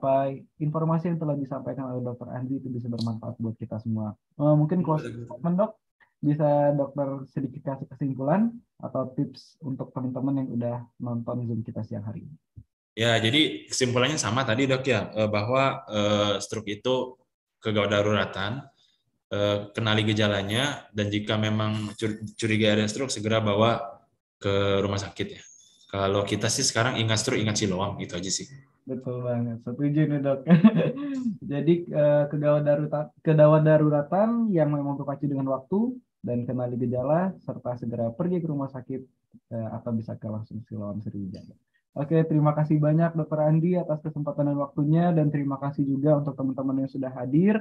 informasi yang telah disampaikan oleh Dokter Andi itu bisa bermanfaat buat kita semua. Mungkin closing statement dok, bisa dokter sedikit kasih kesimpulan atau tips untuk teman-teman yang udah nonton Zoom kita siang hari ini. Ya, jadi kesimpulannya sama tadi dok ya, bahwa stroke itu kegawat daruratan, kenali gejalanya, dan jika memang curiga ada stroke, segera bawa ke rumah sakit ya. Kalau kita sih sekarang ingat stroke, ingat siloam, gitu aja sih. Betul banget, setuju nih dok. Jadi kegawat daruratan yang memang terpacu dengan waktu, dan kenali gejala, serta segera pergi ke rumah sakit atau bisa ke langsung Siloam Sriwijaya. Oke, terima kasih banyak Dokter Andi atas kesempatan dan waktunya, dan terima kasih juga untuk teman-teman yang sudah hadir.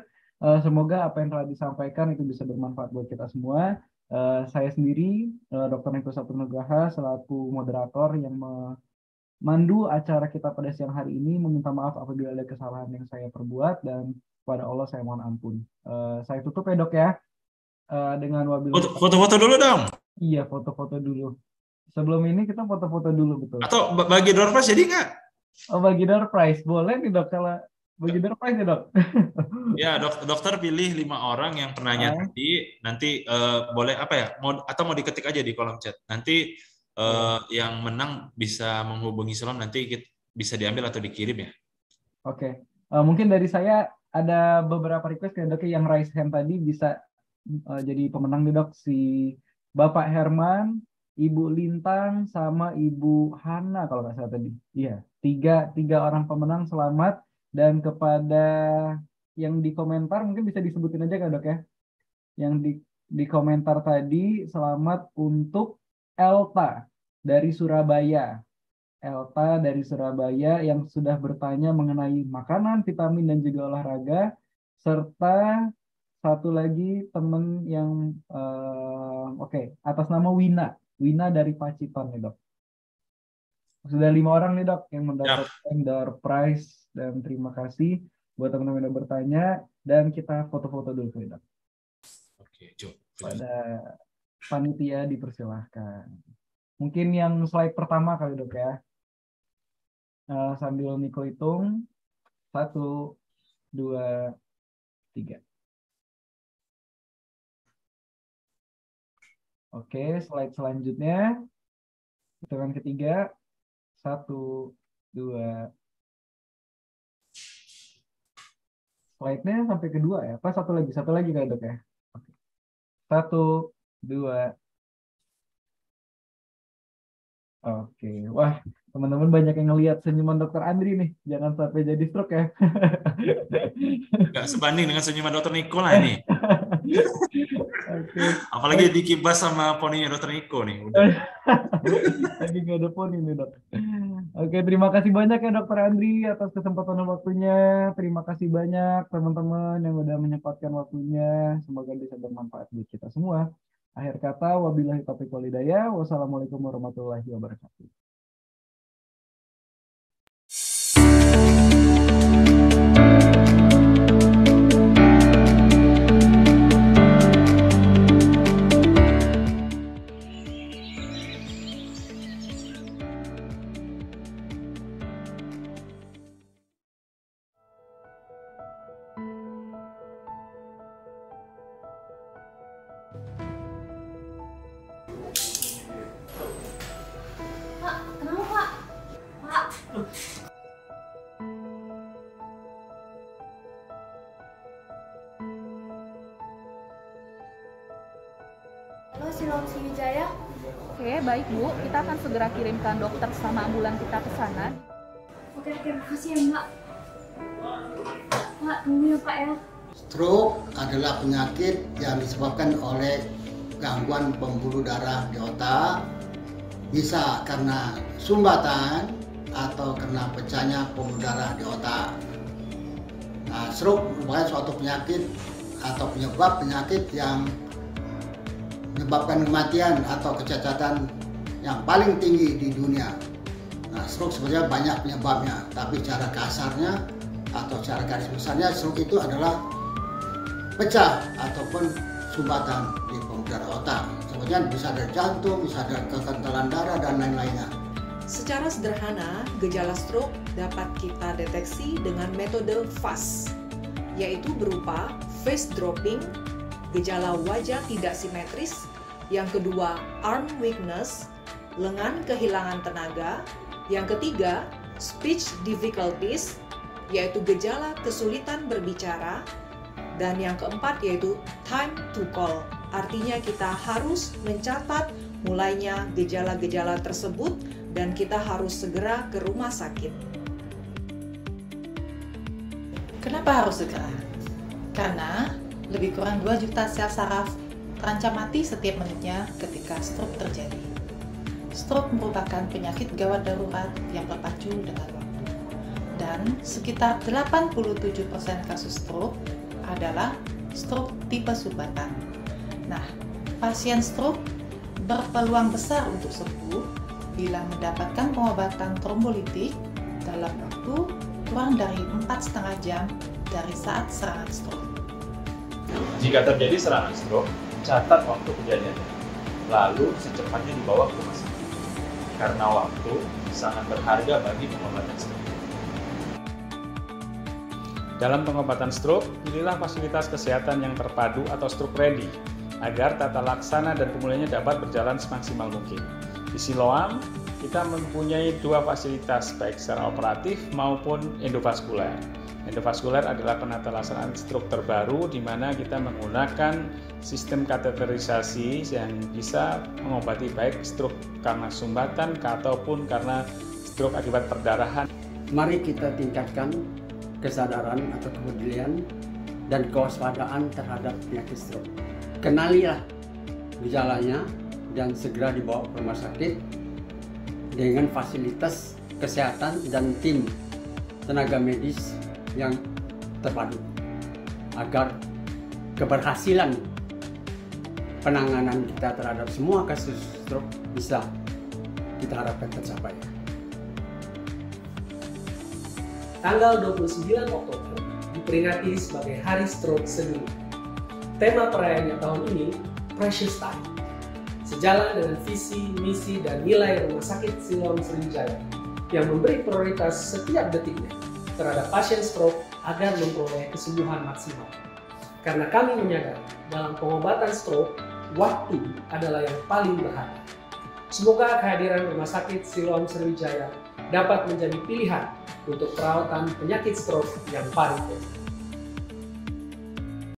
Semoga apa yang telah disampaikan itu bisa bermanfaat buat kita semua. Saya sendiri, Dr. Niko Sapunugraha, selaku moderator yang memandu acara kita pada siang hari ini, meminta maaf apabila ada kesalahan yang saya perbuat, dan kepada Allah saya mohon ampun. Saya tutup ya dok ya. Dengan wabil. Foto-foto dulu dong. Iya, foto-foto dulu. Sebelum ini kita foto-foto dulu, betul. Atau bagi door prize jadi nggak? Oh, bagi door prize boleh nih dok, kalau bagi door prize ya dok. Ya, dokter pilih 5 orang yang penanya tadi. Nanti boleh apa ya? Atau mau diketik aja di kolom chat. Nanti yang menang bisa menghubungi Solom, nanti bisa diambil atau dikirim ya. Oke. Mungkin dari saya ada beberapa request ya dok, yang raise hand tadi bisa jadi pemenang nih dok, si Bapak Herman, Ibu Lintang, sama Ibu Hana kalau nggak salah tadi. Iya, tiga orang pemenang, selamat. Dan kepada yang di komentar mungkin bisa disebutin aja kan dok ya. Yang di komentar tadi, selamat untuk Elta dari Surabaya. Elta dari Surabaya yang sudah bertanya mengenai makanan, vitamin, dan juga olahraga. Serta satu lagi temen yang atas nama Wina dari Pacitan nih dok. Sudah 5 orang nih dok yang mendapatkan door prize, dan terima kasih buat teman-teman yang bertanya, dan kita foto-foto dulu nih dok. Oke, pada panitia dipersilahkan. Mungkin yang slide pertama kali dok ya. Sambil Niko hitung 1, 2, 3. Oke, slide selanjutnya. Hitungan ketiga. 1, 2. Slide-nya sampai kedua ya. Pas satu lagi kali dok ya. Oke. 1, 2. Oke. Wah, teman-teman banyak yang ngelihat senyuman dokter Andri nih. Jangan sampai jadi stroke ya. Nggak sebanding dengan senyuman dokter Niko lah ini. Oke. Apalagi dikibas sama poninya dokter Niko nih. Lagi nggak ada poni nih dok. Oke, terima kasih banyak ya dokter Andri atas kesempatan dan waktunya. Terima kasih banyak teman-teman yang udah menyempatkan waktunya. Semoga bisa bermanfaat buat kita semua. Akhir kata, wabillahi taufiq wal hidayah. Wassalamualaikum warahmatullahi wabarakatuh. Halo, Silom Sriwijaya. Oke, baik Bu. Kita akan segera kirimkan dokter sama ambulan kita ke sana. Oke, makasih ya Mbak. Pak, tunggu ya Pak ya. Stroke adalah penyakit yang disebabkan oleh gangguan pembuluh darah di otak. Bisa karena sumbatan atau karena pecahnya pembuluh darah di otak. Nah, stroke merupakan suatu penyakit atau penyebab penyakit yang menyebabkan kematian atau kecacatan yang paling tinggi di dunia. Nah, stroke sebenarnya banyak penyebabnya, tapi cara kasarnya atau cara garis besarnya stroke itu adalah pecah ataupun sumbatan di pembuluh darah otak. Sebenarnya bisa dari jantung, bisa dari kekentalan darah dan lain-lainnya. Secara sederhana, gejala stroke dapat kita deteksi dengan metode FAST, yaitu berupa face dropping, gejala wajah tidak simetris, yang kedua arm weakness, lengan kehilangan tenaga, yang ketiga speech difficulties, yaitu gejala kesulitan berbicara, dan yang keempat yaitu time to call, artinya kita harus mencatat mulainya gejala-gejala tersebut dan kita harus segera ke rumah sakit. Kenapa harus segera? Karena lebih kurang 2 juta sel saraf terancam mati setiap menitnya ketika stroke terjadi. Stroke merupakan penyakit gawat darurat yang berpacu dengan waktu. Dan sekitar 87% kasus stroke adalah stroke tipe sumbatan. Nah, pasien stroke berpeluang besar untuk sembuh bila mendapatkan pengobatan trombolitik dalam waktu kurang dari 4,5 jam dari saat serangan stroke. Jika terjadi serangan stroke, catat waktu kejadiannya, lalu secepatnya dibawa ke rumah sakit. Karena waktu sangat berharga bagi pengobatan stroke. Dalam pengobatan stroke, pilihlah fasilitas kesehatan yang terpadu atau stroke ready, agar tata laksana dan pemulihannya dapat berjalan semaksimal mungkin. Di Siloam, kita mempunyai 2 fasilitas, baik secara operatif maupun endovaskuler. Endovaskuler adalah penata laksanaan stroke terbaru, di mana kita menggunakan sistem kateterisasi yang bisa mengobati baik stroke karena sumbatan ataupun karena stroke akibat perdarahan. Mari kita tingkatkan kesadaran atau kepedulian dan kewaspadaan terhadap penyakit stroke. Kenalilah gejalanya dan segera dibawa ke rumah sakit dengan fasilitas kesehatan dan tim tenaga medis yang terpadu agar keberhasilan penanganan kita terhadap semua kasus stroke bisa kita harapkan tercapai. Tanggal 29 Oktober diperingati sebagai Hari Stroke Sedunia. Tema perayaannya tahun ini, Precious Time. Sejalan dengan visi, misi, dan nilai Rumah Sakit Siloam Sriwijaya yang memberi prioritas setiap detiknya terhadap pasien stroke agar memperoleh kesembuhan maksimal. Karena kami menyadari dalam pengobatan stroke, waktu adalah yang paling berharga. Semoga kehadiran Rumah Sakit Siloam Sriwijaya dapat menjadi pilihan untuk perawatan penyakit stroke yang paripurna.